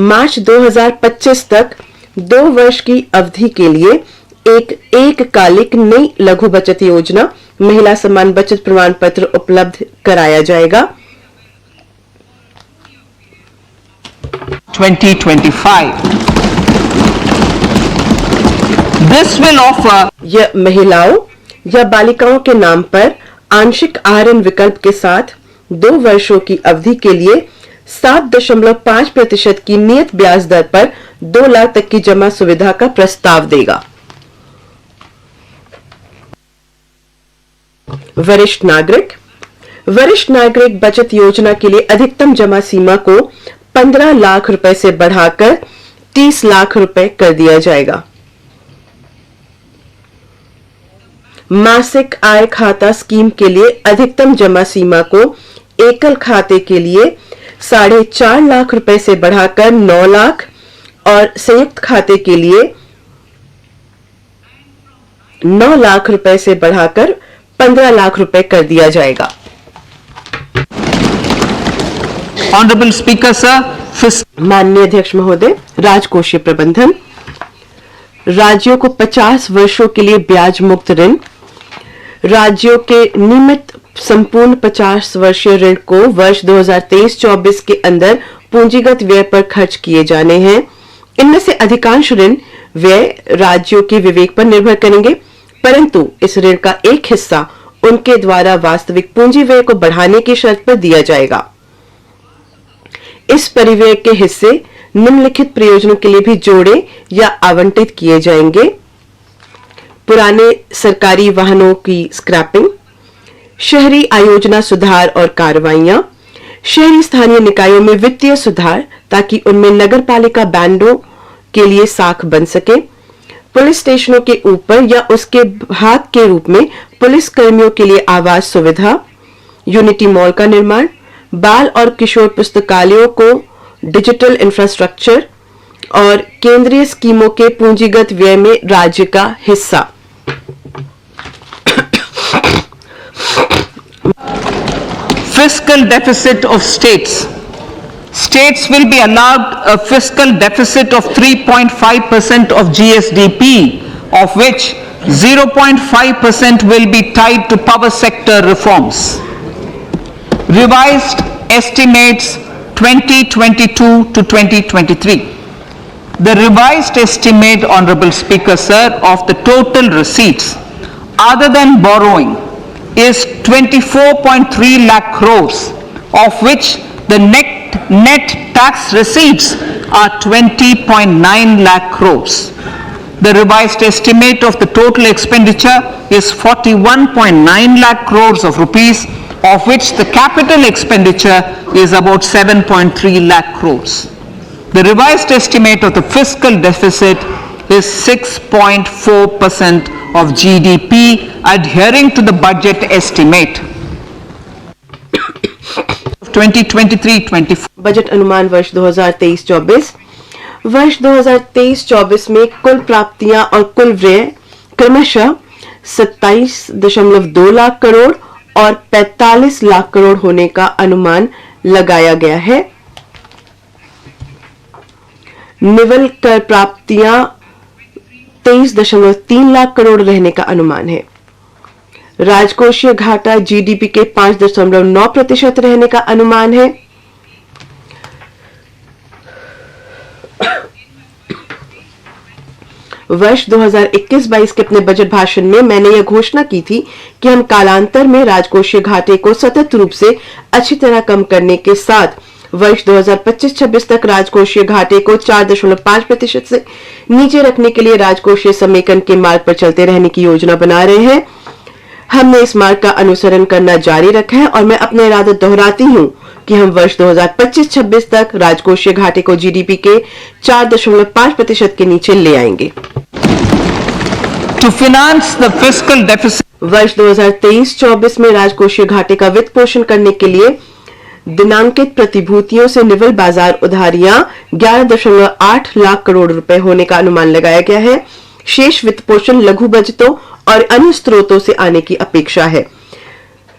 मार्च 2025 तक 2 वर्ष की अवधि के लिए एक कालिक नई लघु बचत योजना महिला सम्मान बचत प्रमाण पत्र उपलब्ध कराया जाएगा। 2025. This will offer यह महिलाओं या बालिकाओं के नाम पर आंशिक आहरण विकल्प के साथ 2 वर्षों की अवधि के लिए 7.5% की नियत ब्याज दर पर 2 लाख तक की जमा सुविधा का प्रस्ताव देगा। वरिष्ठ नागरिक बचत योजना के लिए अधिकतम जमा सीमा को 15 लाख रुपए से बढ़ाकर 30 लाख रुपए कर दिया जाएगा। मासिक आय खाता स्कीम के लिए अधिकतम जमा सीमा को एकल खाते के लिए 4.5 लाख रुपए से बढ़ाकर 9 लाख और संयुक्त खाते के लिए 9 लाख रुपए से बढ़ाकर 15 लाख रुपए कर दिया जाएगा। Honorable Speaker, sir, माननीय अध्यक्ष महोदय, राजकोषीय प्रबंधन। राज्यों को 50 वर्षों के लिए ब्याज मुक्त ऋण। राज्यों के नियमित संपूर्ण 50 वर्षीय ऋण को वर्ष 2023-24 के अंदर पूंजीगत व्यय पर खर्च किए जाने हैं। इनमें से अधिकांश ऋण व्यय राज्यों के विवेक पर निर्भर करेंगे, परंतु इस ऋण का एक हिस्सा उनके द्वारा वास्तविक पूंजी व्यय को बढ़ाने की शर्त पर दिया जाएगा। इस परिव्यय के हिस्से निम्नलिखित प्रयोजनों के लिए भी जोड़े या आवंटित किए जाएंगे: पुराने सरकारी वाहनों की स्क्रैपिंग, शहरी आयोजना सुधार और कार्रवाइयां, शहरी स्थानीय निकायों में वित्तीय सुधार ताकि उनमें नगरपालिका बैंडों के लिए साख बन सके, पुलिस स्टेशनों के ऊपर या उसके भाग के रूप में पुलिस कर्मियों के लिए आवास सुविधा, यूनिटी मॉल का निर्माण, बाल और किशोर पुस्तकालयों को डिजिटल इंफ्रास्ट्रक्चर और केंद्रीय स्कीमों के पूंजीगत व्यय में राज्य का हिस्सा। fiscal deficit of states. States will be allowed a fiscal deficit of 3.5% of GSDP, of which 0.5% will be tied to power sector reforms. Revised estimates 2022 to 2023. The revised estimate, Honorable Speaker, sir, of the total receipts other than borrowing is 24.3 lakh crores, of which The net tax receipts are 20.9 lakh crores. The revised estimate of the total expenditure is 41.9 lakh crores of rupees, of which the capital expenditure is about 7.3 lakh crores. The revised estimate of the fiscal deficit is 6.4% of GDP, adhering to the budget estimate. 2023-24 budget अनुमान वर्ष 2023-24। वर्ष 2023-24 में कुल प्राप्तियां और कुल व्यय क्रमशः 27.2 लाख करोड़ और 45 लाख करोड़ होने का अनुमान लगाया गया है। निवल कर प्राप्तियां 23.3 लाख करोड़ रहने का अनुमान है। राजकोषीय घाटा जीडीपी के 5.9% रहने का अनुमान है। वर्ष 2021-22 के अपने बजट भाषण में मैंने यह घोषणा की थी कि हम कालांतर में राजकोषीय घाटे को सतत रूप से अच्छी तरह कम करने के साथ वर्ष 2025-26 तक राजकोषीय घाटे को 4.5% से नीचे रखने के लिए राजकोषीय समेकन के मार्ग पर चलते रहने की योजना बना रहे हैं। हमने इस मार्ग का अनुसरण करना जारी रखा है और मैं अपना इरादा दोहराती हूं कि हम वर्ष 2025-26 तक राजकोषीय घाटे को जीडीपी के 4.5% के नीचे ले आएंगे। To finance the fiscal deficit, वर्ष 2023-24 में राजकोषीय घाटे का वित्त पोषण करने के लिए दिनांकित प्रतिभूतियों से निवल बाजार उधारियां 11.8 लाख करोड़ रुपए होने का अनुमान लगाया गया है। शेष वित्त पोषण लघु बचतों और अन्य स्रोतों से आने की अपेक्षा है।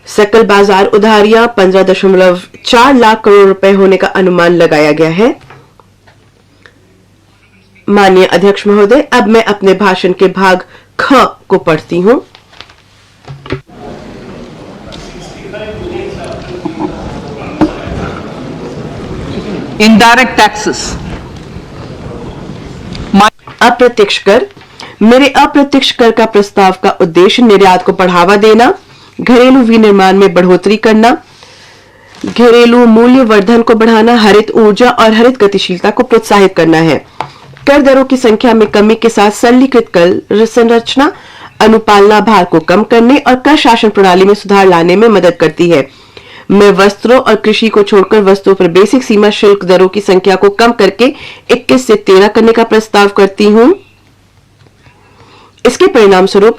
सकल बाजार उधारियां 15.4 लाख करोड़ रुपए होने का अनुमान लगाया गया है। माननीय अध्यक्ष महोदय, अब मैं अपने भाषण के भाग ख को पढ़ती हूं। indirect taxes. अप्रत्यक्ष कर। मेरे अप्रत्यक्ष कर का प्रस्ताव का उद्देश्य निर्यात को बढ़ावा देना, घरेलू विनिर्माण में बढ़ोतरी करना, घरेलू मूल्य वर्धन को बढ़ाना, हरित ऊर्जा और हरित गतिशीलता को प्रोत्साहित करना है। कर दरों की संख्या में कमी के साथ सरलीकृत कर संरचना अनुपालना भार को कम करने और कर शासन प्रणाली में सुधार लाने में मदद करती है। मैं वस्त्रों और कृषि को छोड़कर वस्तुओं पर बेसिक सीमा शुल्क दरों की संख्या को कम करके 21 से 13 करने का प्रस्ताव करती हूं। इसके परिणाम स्वरूप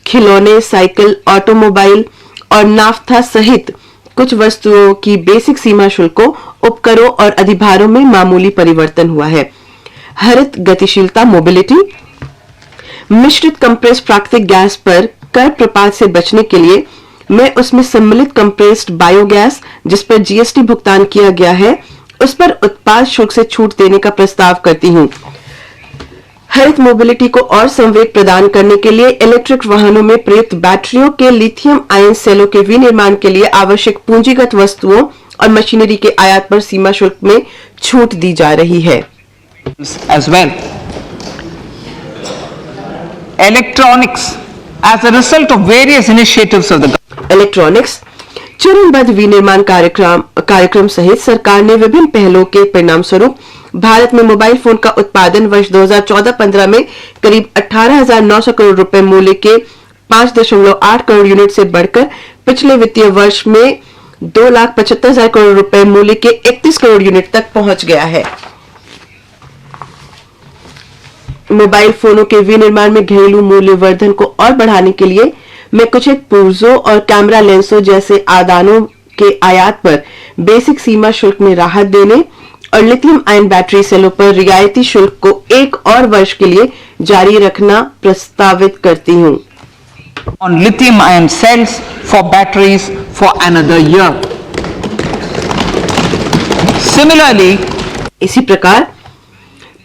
खिलौने, साइकिल, ऑटोमोबाइल और नाफ्ता सहित कुछ वस्तुओं की बेसिक सीमा शुल्कों, उपकरों और अधिभारों में मामूली परिवर्तन हुआ है। हरित गतिशीलता मोबिलिटी। मिश्रित कंप्रेस्ड प्राकृतिक गैस पर कर प्रपात से बचने के लिए मैं उसमें सम्मिलित कंप्रेस्ड बायोगैस, जिस पर जीएसटी भुगतान किया गया है, उस पर उत्पाद शुल्क से छूट देने का प्रस्ताव करती हूं। हरित मोबिलिटी को और संवेग प्रदान करने के लिए इलेक्ट्रिक वाहनों में प्रयुक्त बैटरियों के लिथियम आयन सेलों के विनिर्माण के लिए आवश्यक पूंजीगत वस्तुओं और मशीनरी के आयात पर सीमा शुल्क में छूट दी जा रही है। as well. Electronics, as a result of various initiatives of the electronics. चरणबद्ध विनिर्माण कार्यक्रम सहित सरकार ने विभिन्न पहलों के परिणाम स्वरूप भारत में मोबाइल फोन का उत्पादन वर्ष 2014-15 में करीब 18,900 करोड़ रुपए मूल्य के 5.8 करोड़ यूनिट से बढ़कर पिछले वित्तीय वर्ष में 2,75,000 करोड़ रुपए मूल्य के 31 करोड़ यूनिट तक पहुंच गया है। मोबाइल फोनों के विनिर्माण में घरेलू मूल्य वर्धन को और बढ़ाने के लिए मैं कुछ पुर्जों और कैमरा लेंसों जैसे आदानों के आयात पर बेसिक सीमा शुल्क में राहत देने और लिथियम आयन बैटरी सेलों पर रियायती शुल्क को 1 और वर्ष के लिए जारी रखना प्रस्तावित करती हूं। on lithium ion cells for batteries for another year. Similarly, इसी प्रकार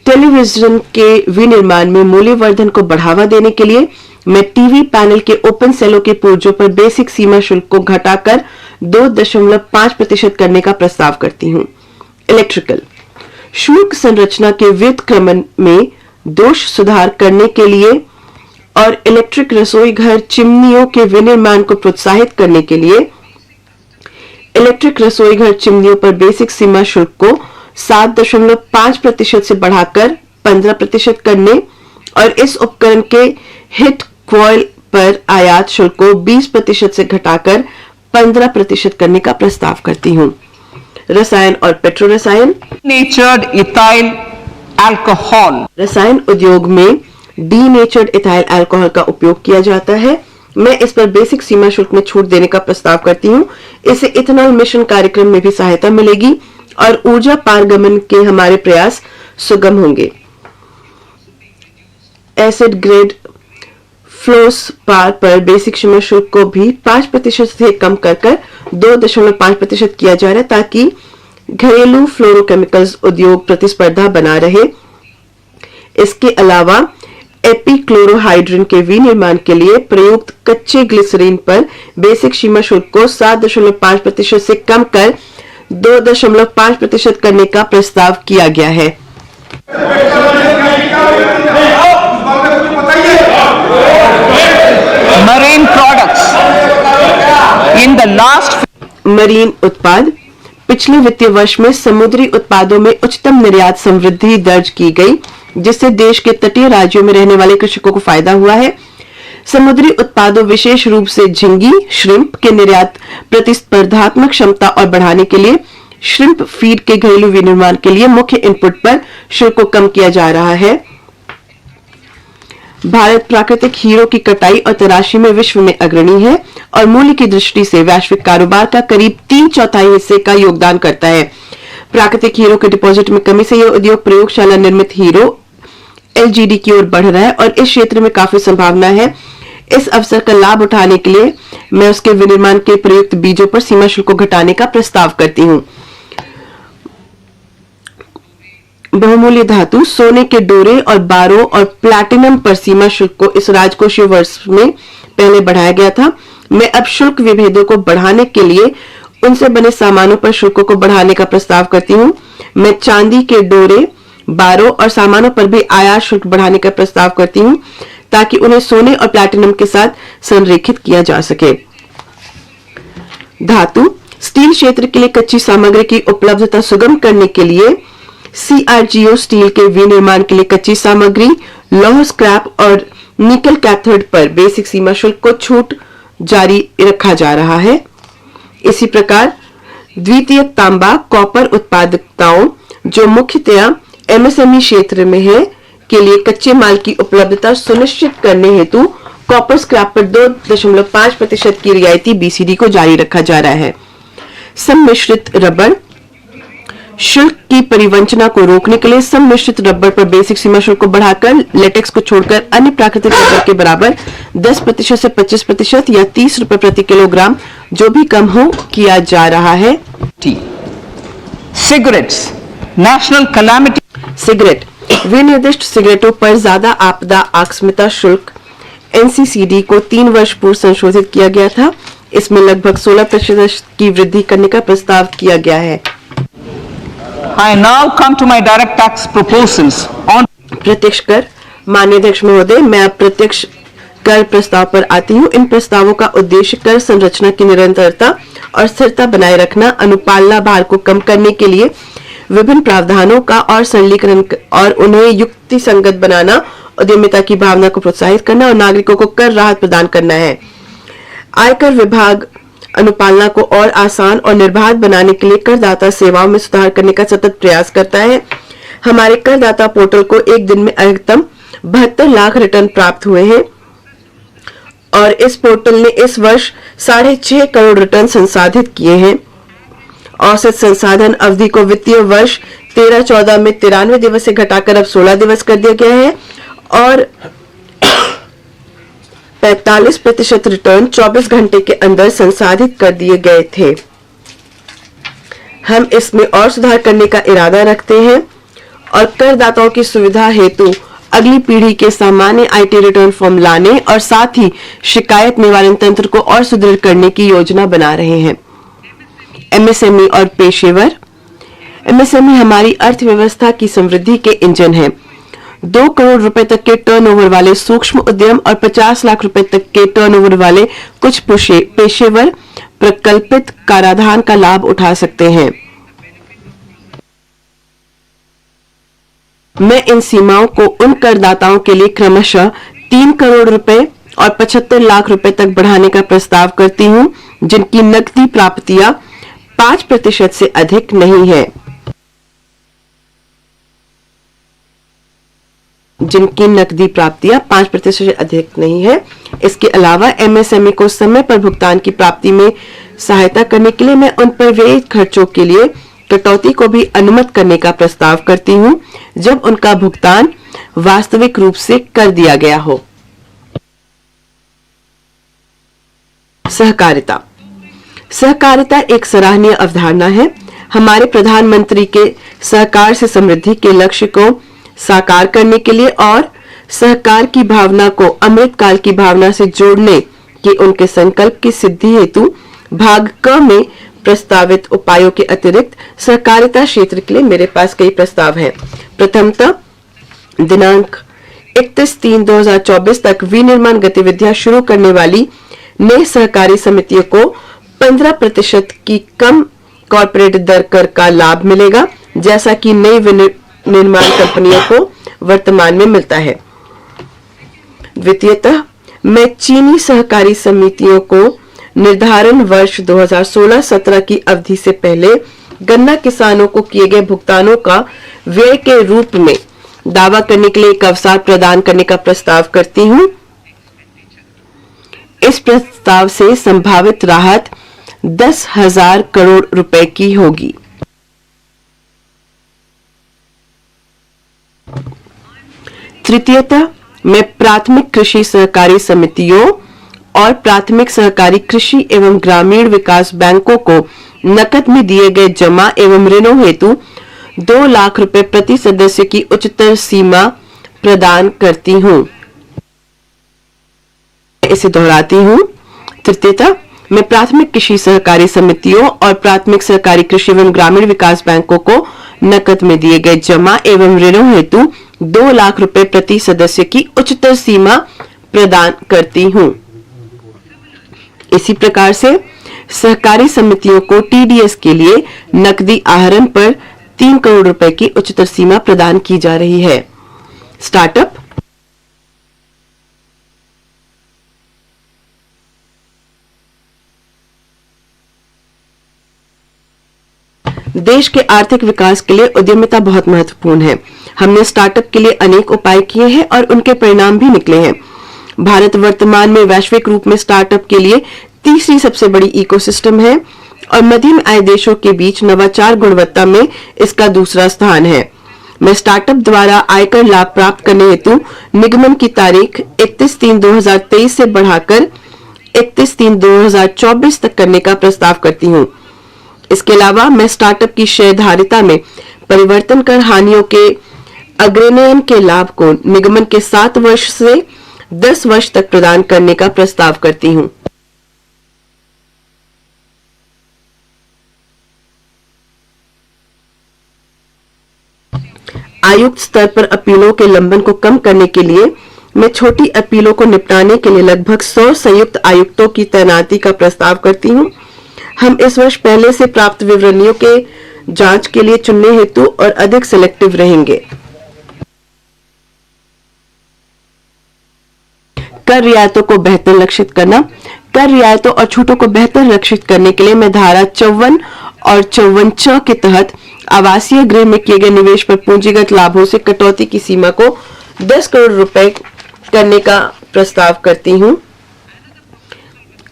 टेलीविजन के विनिर्माण में मूल्य वर्धन को बढ़ावा देने के लिए मैं टीवी पैनल के ओपन सेलों के पुर्जों पर बेसिक सीमा शुल्क को घटाकर 2.5% करने का प्रस्ताव करती हूं। इलेक्ट्रिकल शुल्क संरचना के व्युत्क्रमण में दोष सुधार करने के लिए और इलेक्ट्रिक रसोई घर चिमनियों के विनिर्माण को प्रोत्साहित करने के लिए इलेक्ट्रिक रसोई घर चिमनियों पर बेसिक सीमा शुल्क को 7.5% से बढ़ाकर 15% करने और इस उपकरण के हिट कॉइल पर आयात शुल्क को 20% से घटाकर 15% करने का प्रस्ताव करती हूँ। रसायन और पेट्रो रसायन। Denatured ethyl alcohol. रसायन उद्योग में डीनेचर्ड इथाइल अल्कोहल का उपयोग किया जाता है। मैं इस पर बेसिक सीमा शुल्क में छूट देने का प्रस्ताव करती हूँ। इससे इथेनॉल मिशन कार्यक्रम में भी सहायता मिलेगी और ऊर्जा पारगमन के हमारे प्रयास सुगम होंगे। एसिड ग्रेड फ्लोस पार पर बेसिक सीमा शुल्क को भी 5% से कम कर 2.5% किया जा रहा है ताकि घरेलू फ्लोरोकेमिकल्स उद्योग प्रतिस्पर्धा बना रहे। इसके अलावा एपीक्लोरोहाइड्रिन के विनिर्माण के लिए प्रयुक्त कच्चे ग्लिसरीन पर बेसिक सीमा शुल्क को 7.5% से कम कर 2.5% करने का प्रस्ताव किया गया है। Marine products. In the last marine उत्पाद। पिछले वित्तीय वर्ष में समुद्री उत्पादों में उच्चतम निर्यात समृद्धि दर्ज की गई, जिससे देश के तटीय राज्यों में रहने वाले कृषकों को फायदा हुआ है। समुद्री उत्पादों विशेष रूप से झींगी श्रिम्प के निर्यात प्रतिस्पर्धात्मक क्षमता और बढ़ाने के लिए श्रिम्प फीड के घरेलू विनिर्माण के लिए मुख्य इनपुट पर शुल्क को कम किया जा रहा है। भारत प्राकृतिक हीरो की कटाई और तराशी में विश्व में अग्रणी है और मूल्य की दृष्टि से वैश्विक कारोबार का करीब 3/4 हिस्से का योगदान करता है। प्राकृतिक हीरो के डिपॉजिट में कमी से यह उद्योग प्रयोगशाला निर्मित हीरो एलजीडी की ओर बढ़ रहा है और इस क्षेत्र में काफी संभावना है। इस अवसर का लाभ उठाने के लिए मैं उसके विनिर्माण के प्रयुक्त बीजों पर सीमा शुल्क को घटाने का प्रस्ताव करती हूँ। बहुमूल्य धातु सोने के डोरे और बारों और प्लैटिनम पर सीमा शुल्क को इस राजकोषीय वर्ष में पहले बढ़ाया गया था। मैं अब शुल्क विभेदों को बढ़ाने के लिए उनसे बने सामानों पर शुल्कों को बढ़ाने का प्रस्ताव करती हूँ। मैं चांदी के डोरे, बारों और सामानों पर भी आयात शुल्क बढ़ाने का प्रस्ताव करती हूँ ताकि उन्हें सोने और प्लैटिनम के साथ संरेखित किया जा सके। धातु स्टील क्षेत्र के लिए कच्ची सामग्री की उपलब्धता सुगम करने के लिए सीआरजीओ स्टील के विनिर्माण के लिए कच्ची सामग्री, लौह स्क्रैप और निकल कैथोड पर बेसिक सीमा शुल्क को छूट जारी रखा जा रहा है। इसी प्रकार द्वितीयक तांबा कॉपर उत्पादकताओं जो मुख्यतया एमएसएमई क्षेत्र में है के लिए कच्चे माल की उपलब्धता सुनिश्चित करने हेतु कॉपर स्क्रैप पर 2.5% की रियायती बीसीडी को जारी रखा जा रहा है। सम्मिश्रित रबर शुल्क की परिवंचना को रोकने के लिए सम्मिश्रित रबर पर बेसिक सीमा शुल्क को बढ़ाकर लेटेक्स को छोड़कर अन्य प्राकृतिक रबर के बराबर 10% से 25% या 30 रुपए प्रति किलोग्राम जो भी कम हो किया जा रहा है। cigarettes, national calamity. सिगरेट विनिर्दिष्ट सिगरेटों पर ज्यादा आपदा आकस्मिकता शुल्क एनसीसीडी को 3 वर्ष पूर्व संशोधित किया गया था। इसमें लगभग 16% की वृद्धि करने का प्रस्ताव किया गया है। I now come to my direct tax proposals on प्रत्यक्ष कर। माननीय अध्यक्ष महोदय, मैं अब प्रत्यक्ष कर प्रस्ताव पर आती हूँ। इन प्रस्तावों का उद्देश्य कर संरचना की निरंतरता और स्थिरता बनाए रखना, अनुपालना भार को कम करने के लिए विभिन्न प्रावधानों का और सरलीकरण और उन्हें युक्ति संगत बनाना, उद्यमिता की भावना को प्रोत्साहित करना और नागरिकों को कर राहत प्रदान करना है। आयकर विभाग अनुपालना को और आसान और निर्बाध बनाने के लिए करदाता सेवाओं में सुधार करने का सतत प्रयास करता है। हमारे करदाता पोर्टल को एक दिन में अधिकतम 72 लाख रिटर्न प्राप्त हुए हैं और इस पोर्टल ने इस वर्ष 6.5 करोड़ रिटर्न संसाधित किए हैं। औसत संसाधन अवधि को वित्तीय वर्ष 13-14 में 93 दिवस से घटाकर अब 16 दिवस कर दिया गया है और 45% रिटर्न 24 घंटे के अंदर संसाधित कर दिए गए थे। हम इसमें और सुधार करने का इरादा रखते हैं और करदाताओं की सुविधा हेतु अगली पीढ़ी के सामान्य आईटी रिटर्न फॉर्म लाने और साथ ही शिकायत निवारण तंत्र को और सुदृढ़ करने की योजना बना रहे हैं। एमएसएमई और पेशेवर। एमएसएमई हमारी अर्थव्यवस्था की समृद्धि के इंजन है। 2 करोड़ रुपए तक के टर्नओवर वाले सूक्ष्म उद्यम और 50 लाख रुपए तक के टर्नओवर वाले कुछ पेशेवर प्रकल्पित कराधान का लाभ उठा सकते हैं। मैं इन सीमाओं को उन करदाताओं के लिए क्रमशः 3 करोड़ रुपए और 75 लाख रुपए तक बढ़ाने का प्रस्ताव करती हूं, जिनकी नकदी प्राप्तियां 5% से अधिक नहीं है। जिनकी नकदी प्राप्तियां 5% से अधिक नहीं है। इसके अलावा एमएसएमई को समय पर भुगतान की प्राप्ति में सहायता करने के लिए मैं उन पर व्यय खर्चों के लिए कटौती को भी अनुमत करने का प्रस्ताव करती हूं, जब उनका भुगतान वास्तविक रूप से कर दिया गया हो। सहकारिता। सहकारिता एक सराहनीय अवधारणा है। हमारे प्रधानमंत्री के सहकार से समृद्धि के लक्ष्य को साकार करने के लिए और सहकार की भावना को अमृतकाल की भावना से जोड़ने के उनके संकल्प की सिद्धि हेतु भाग क में प्रस्तावित उपायों के अतिरिक्त सहकारिता क्षेत्र के लिए मेरे पास कई प्रस्ताव हैं। प्रथमतः दिनांक 31/3/2024 तक विनिर्माण गतिविधियां शुरू करने वाली नई सहकारी समितियों को 15% की कम कॉर्पोरेट दर कर का लाभ मिलेगा, जैसा कि नई निर्माण कंपनियों को वर्तमान में मिलता है। द्वितीयतः मैं चीनी सहकारी समितियों को निर्धारण वर्ष 2016-17 की अवधि से पहले गन्ना किसानों को किए गए भुगतानों का व्यय के रूप में दावा करने के लिए एक अवसर प्रदान करने का प्रस्ताव करती हूं। इस प्रस्ताव से संभावित राहत 10,000 करोड़ रुपए की होगी। तृतीयतः मैं प्राथमिक कृषि सहकारी समितियों और प्राथमिक सहकारी कृषि एवं ग्रामीण विकास बैंकों को नकद में दिए गए जमा एवं ऋणों हेतु 2 लाख रुपए प्रति सदस्य की उच्चतर सीमा प्रदान करती हूं। इसे दोहराती हूं। तृतीयतः मैं प्राथमिक कृषि सहकारी समितियों और प्राथमिक सहकारी कृषि एवं ग्रामीण विकास बैंकों को नकद में दिए गए जमा एवं ऋणों हेतु 2 लाख रुपए प्रति सदस्य की उच्चतर सीमा प्रदान करती हूं। इसी प्रकार से सहकारी समितियों को टीडीएस के लिए नकदी आहरण पर 3 करोड़ रुपए की उच्चतर सीमा प्रदान की जा रही है। स्टार्टअप। देश के आर्थिक विकास के लिए उद्यमिता बहुत महत्वपूर्ण है। हमने स्टार्टअप के लिए अनेक उपाय किए हैं और उनके परिणाम भी निकले हैं। भारत वर्तमान में वैश्विक रूप में स्टार्टअप के लिए तीसरी सबसे बड़ी इकोसिस्टम है और मध्यम आय देशों के बीच नवाचार गुणवत्ता में इसका दूसरा स्थान है। मैं स्टार्टअप द्वारा आयकर लाभ प्राप्त करने हेतु निगमन की तारीख 31/3/2023 से बढ़ाकर 31/3/2024 तक करने का प्रस्ताव करती हूँ। इसके अलावा मैं स्टार्टअप की शेयरधारिता में परिवर्तन कर हानियों के अग्रनयन के लाभ को निगमन के 7 वर्ष से 10 वर्ष तक प्रदान करने का प्रस्ताव करती हूं। आयुक्त स्तर पर अपीलों के लंबन को कम करने के लिए मैं छोटी अपीलों को निपटाने के लिए लगभग 100 संयुक्त आयुक्तों की तैनाती का प्रस्ताव करती हूं। हम इस वर्ष पहले से प्राप्त विवरणियों के जांच के लिए चुनने हेतु और अधिक सिलेक्टिव रहेंगे। कर रियायतों को बेहतर लक्षित करना। कर रियायतों और छूटों को बेहतर लक्षित करने के लिए मैं धारा 54 और 54 के तहत आवासीय गृह में किए गए निवेश पर पूंजीगत लाभों से कटौती की सीमा को 10 करोड़ रुपए करने का प्रस्ताव करती हूं।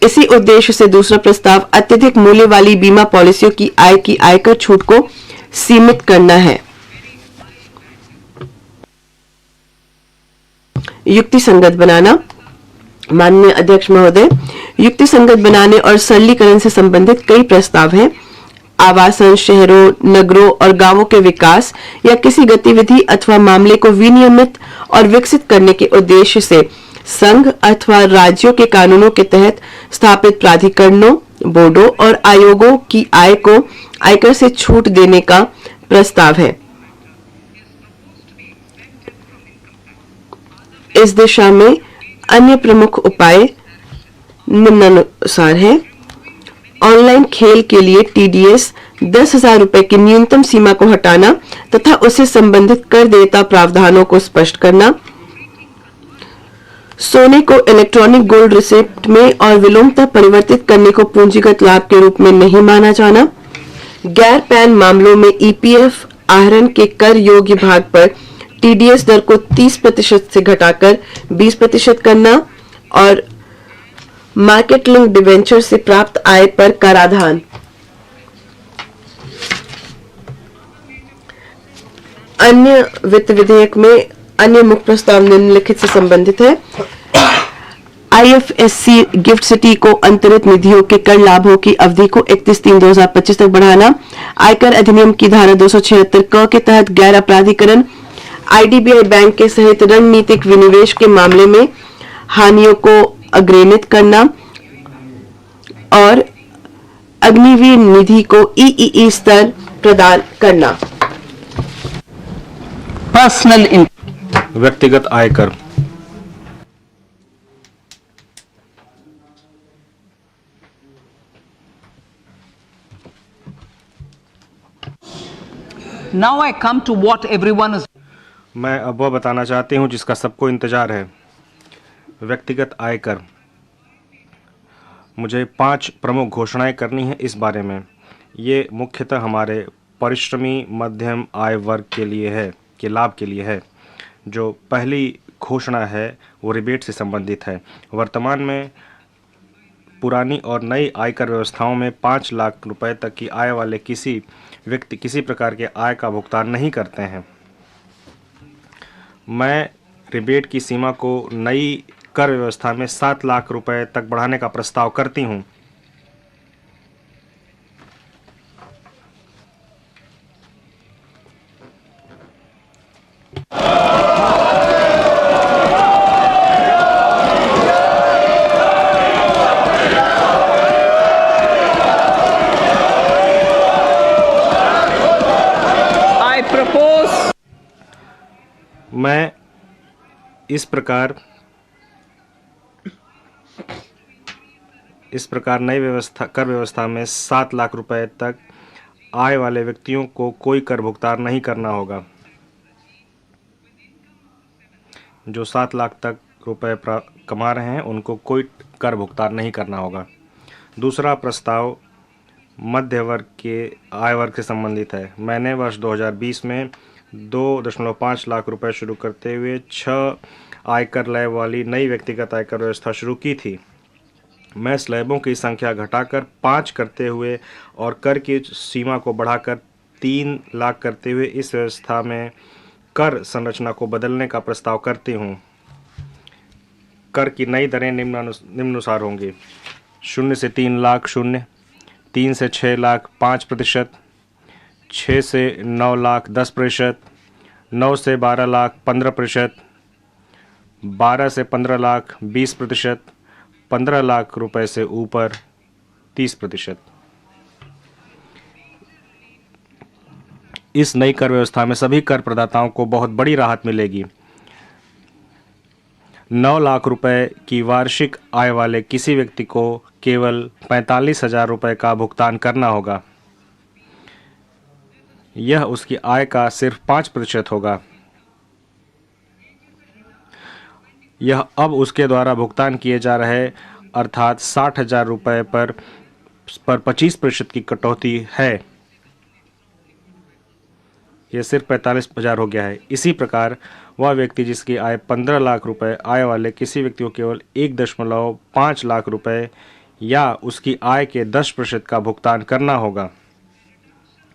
इसी उद्देश्य से दूसरा प्रस्ताव अत्यधिक मूल्य वाली बीमा पॉलिसियों की आय की आयकर छूट को सीमित करना है। युक्ति संगत बनाना। माननीय अध्यक्ष महोदय, युक्ति संगत बनाने और सरलीकरण से संबंधित कई प्रस्ताव हैं। आवासन, शहरों, नगरों और गांवों के विकास या किसी गतिविधि अथवा मामले को विनियमित और विकसित करने के उद्देश्य से संघ अथवा राज्यों के कानूनों के तहत स्थापित प्राधिकरणों, बोर्डों और आयोगों की आय को आयकर से छूट देने का प्रस्ताव है। इस दिशा में अन्य प्रमुख उपाय निम्नानुसार हैं। ऑनलाइन खेल के लिए टीडीएस 10,000 रुपए की न्यूनतम सीमा को हटाना तथा उससे संबंधित कर देयता प्रावधानों को स्पष्ट करना। सोने को इलेक्ट्रॉनिक गोल्ड रिसिप्ट में और विलोमतः परिवर्तित करने को पूंजीगत लाभ के रूप में नहीं माना जाना। गैर पैन मामलों में ईपीएफ आहरण के कर योग्य भाग पर टीडीएस दर को 30% से घटाकर 20% करना और मार्केट लिंक डिवेंचर से प्राप्त आय पर कराधान। अन्य वित्त विधेयक में अन्य मुख्य प्रस्ताव निम्नलिखित से संबंधित है। आईएफएससी गिफ्ट सिटी को अंतरित निधियों के कर लाभों की अवधि को 31/3/2025 तक बढ़ाना। आयकर अधिनियम की धारा 276 क के तहत गैर अपराधीकरण। आईडीबीआई बैंक के सहित रणनीतिक विनिवेश के मामले में हानियों को अग्रेनित करना और अग्निवीर निधि को ईईई स्तर प्रदान करना। पर्सनल व्यक्तिगत आयकर। Now I come to what everyone is. मैं अब वह बताना चाहती हूँ जिसका सबको इंतजार है, व्यक्तिगत आयकर। मुझे 5 प्रमुख घोषणाएं करनी है इस बारे में। ये मुख्यतः हमारे परिश्रमी मध्यम आय वर्ग के लिए है, के लाभ के लिए है। जो पहली घोषणा है वो रिबेट से संबंधित है। वर्तमान में पुरानी और नई आयकर व्यवस्थाओं में 5 लाख रुपए तक की आय वाले किसी व्यक्ति किसी प्रकार के आय का भुगतान नहीं करते हैं। मैं रिबेट की सीमा को नई कर व्यवस्था में 7 लाख रुपए तक बढ़ाने का प्रस्ताव करती हूं। मैं इस प्रकार नई कर व्यवस्था में 7 लाख रुपए तक आय वाले व्यक्तियों को कोई कर भुगतान नहीं करना होगा। जो 7 लाख तक रुपए कमा रहे हैं उनको कोई कर भुगतान नहीं करना होगा। दूसरा प्रस्ताव मध्य वर्ग के आय वर्ग से संबंधित है। मैंने वर्ष 2020 में 2.5 लाख रुपए शुरू करते हुए 6 आयकर लय वाली नई व्यक्तिगत आयकर व्यवस्था शुरू की थी। मैं स्लैबों की संख्या घटाकर 5 करते हुए और कर की सीमा को बढ़ाकर 3 लाख करते हुए इस व्यवस्था में कर संरचना को बदलने का प्रस्ताव करती हूँ। कर की नई दरें निम्नानुसार होंगी। 0 से 3 लाख 0, 3 से 6 लाख 5%, 6 से 9 लाख 10%, 9 से 12 लाख 15%, 12 से 15 लाख 20%, 15 लाख रुपए से ऊपर 30%। इस नई कर व्यवस्था में सभी कर प्रदाताओं को बहुत बड़ी राहत मिलेगी। 9 लाख रुपए की वार्षिक आय वाले किसी व्यक्ति को केवल 45,000 रुपए का भुगतान करना होगा। यह उसकी आय का सिर्फ 5% होगा। यह अब उसके द्वारा भुगतान किए जा रहे अर्थात 60,000 रुपए पर 25% की कटौती है। यह सिर्फ 45,000 हो गया है। इसी प्रकार वह व्यक्ति जिसकी आय 15 लाख रुपए आय वाले किसी व्यक्ति को केवल 1.5 लाख रुपए या उसकी आय के 10% का भुगतान करना होगा,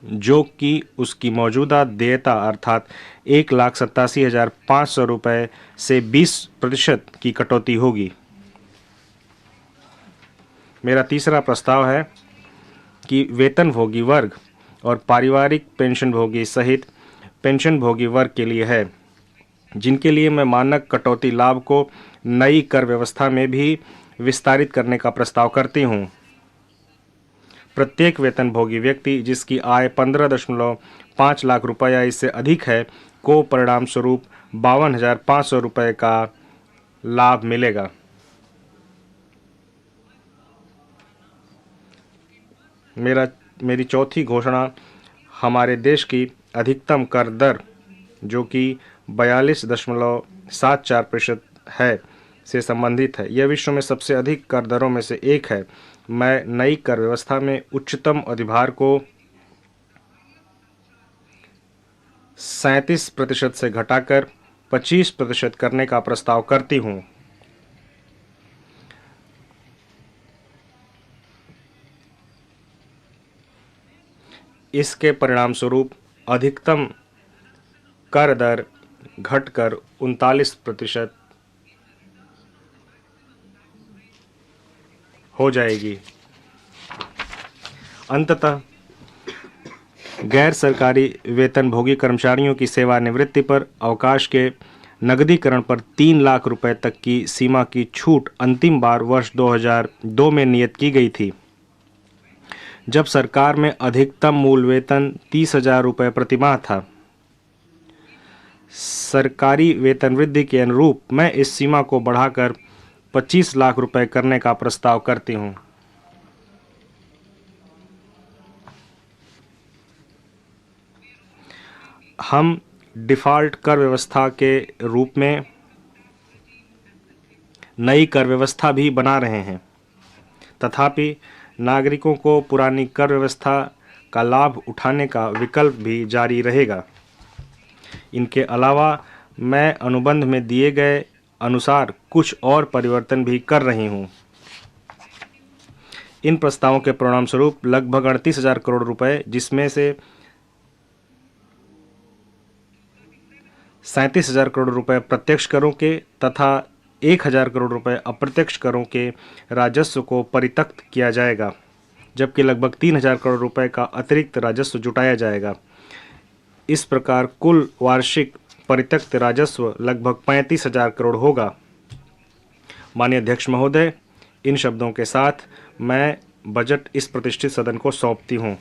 जो कि उसकी मौजूदा देयता अर्थात 1,87,500 रुपए से 20% की कटौती होगी। मेरा तीसरा प्रस्ताव है कि वेतनभोगी वर्ग और पारिवारिक पेंशनभोगी सहित पेंशनभोगी वर्ग के लिए है, जिनके लिए मैं मानक कटौती लाभ को नई कर व्यवस्था में भी विस्तारित करने का प्रस्ताव करती हूँ। प्रत्येक वेतनभोगी व्यक्ति जिसकी आय 15.5 लाख रुपए या इससे अधिक है को परिणाम स्वरूप 52,500 रुपये का लाभ मिलेगा। मेरी चौथी घोषणा हमारे देश की अधिकतम कर दर जो कि 42.74% है से संबंधित है। यह विश्व में सबसे अधिक कर दरों में से एक है। मैं नई कर व्यवस्था में उच्चतम अधिभार को 37% से घटाकर 25% करने का प्रस्ताव करती हूँ। इसके परिणाम स्वरूप अधिकतम कर दर घटकर 39% हो जाएगी। अंततः गैर सरकारी वेतनभोगी कर्मचारियों की सेवानिवृत्ति पर अवकाश के नकदीकरण पर 3 लाख रुपए तक की सीमा की छूट अंतिम बार वर्ष 2002 में नियत की गई थी, जब सरकार में अधिकतम मूल वेतन 30,000 रुपये प्रतिमाह था। सरकारी वेतन वृद्धि के अनुरूप मैं इस सीमा को बढ़ाकर 25 लाख रुपए करने का प्रस्ताव करती हूं। हम डिफ़ॉल्ट कर व्यवस्था के रूप में नई कर व्यवस्था भी बना रहे हैं, तथापि नागरिकों को पुरानी कर व्यवस्था का लाभ उठाने का विकल्प भी जारी रहेगा। इनके अलावा मैं अनुबंध में दिए गए अनुसार कुछ और परिवर्तन भी कर रही हूँ। इन प्रस्तावों के परिणाम स्वरूप लगभग 38,000 करोड़ रुपए, जिसमें से 37,000 करोड़ रुपए प्रत्यक्ष करों के तथा 1,000 करोड़ रुपए अप्रत्यक्ष करों के राजस्व को परित्यक्त किया जाएगा, जबकि लगभग 3,000 करोड़ रुपए का अतिरिक्त राजस्व जुटाया जाएगा। इस प्रकार कुल वार्षिक परित्यक्त राजस्व लगभग 35,000 करोड़ होगा। माननीय अध्यक्ष महोदय, इन शब्दों के साथ मैं बजट इस प्रतिष्ठित सदन को सौंपती हूँ।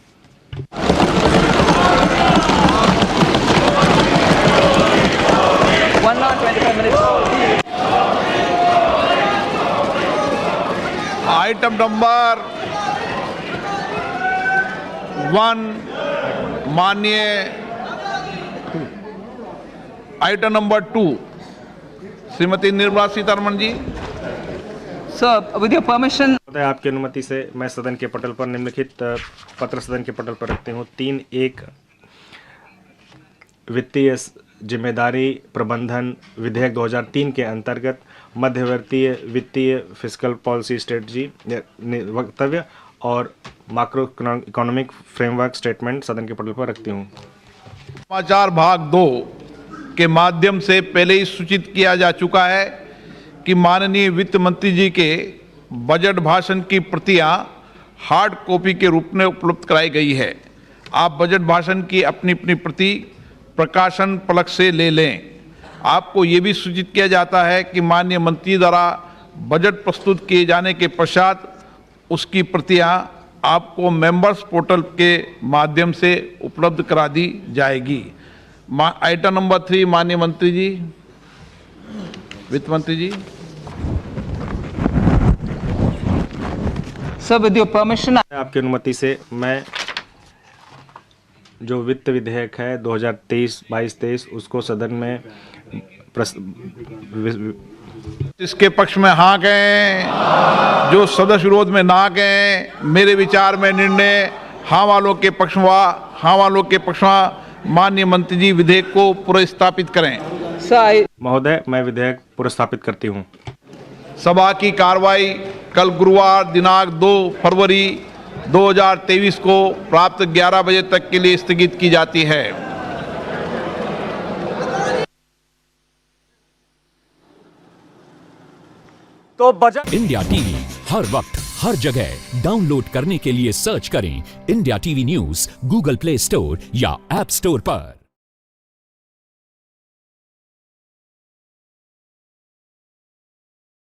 आइटम नंबर 1 माननीय item number 2 Shrimati Nirmala Sitharaman ji. Sir, with your permission, आपकी अनुमति से मैं सदन के पटल पर निम्नलिखित पत्र सदन के पटल पर रखती हूँ। 3.1 वित्तीय जिम्मेदारी प्रबंधन विधेयक 2003 के अंतर्गत मध्यवर्तीय वित्तीय फिस्कल पॉलिसी स्ट्रेटजी वक्तव्य और माक्रो इकोनॉमिक फ्रेमवर्क स्टेटमेंट सदन के पटल पर रखती हूँ। समाचार भाग 2 के माध्यम से पहले ही सूचित किया जा चुका है कि माननीय वित्त मंत्री जी के बजट भाषण की प्रतियां हार्ड कॉपी के रूप में उपलब्ध कराई गई है। आप बजट भाषण की अपनी अपनी प्रति प्रकाशन पलक से ले लें। आपको ये भी सूचित किया जाता है कि माननीय मंत्री द्वारा बजट प्रस्तुत किए जाने के पश्चात उसकी प्रतियां आपको मेंबर्स पोर्टल के माध्यम से उपलब्ध करा दी जाएगी। आइटम नंबर 3 माननीय मंत्री जी, वित्त मंत्री जी। सर, विद योर परमिशन, आपकी अनुमति से मैं जो वित्त विधेयक है 2023 उसको सदन में इसके पक्ष में हाँ कहें, जो सदस्य विरोध में ना कहें। मेरे विचार में निर्णय हाँ वालों के पक्ष में माननीय मंत्री जी विधेयक को पुरस्तापित करें। महोदय, मैं विधेयक पुरस्तापित करती हूँ। सभा की कार्रवाई कल गुरुवार दिनांक 2 फरवरी 2023 को प्राप्त 11 बजे तक के लिए स्थगित की जाती है। तो बजट इंडिया टीवी हर वक्त हर जगह डाउनलोड करने के लिए सर्च करें India TV news Google play store या ऐप स्टोर पर।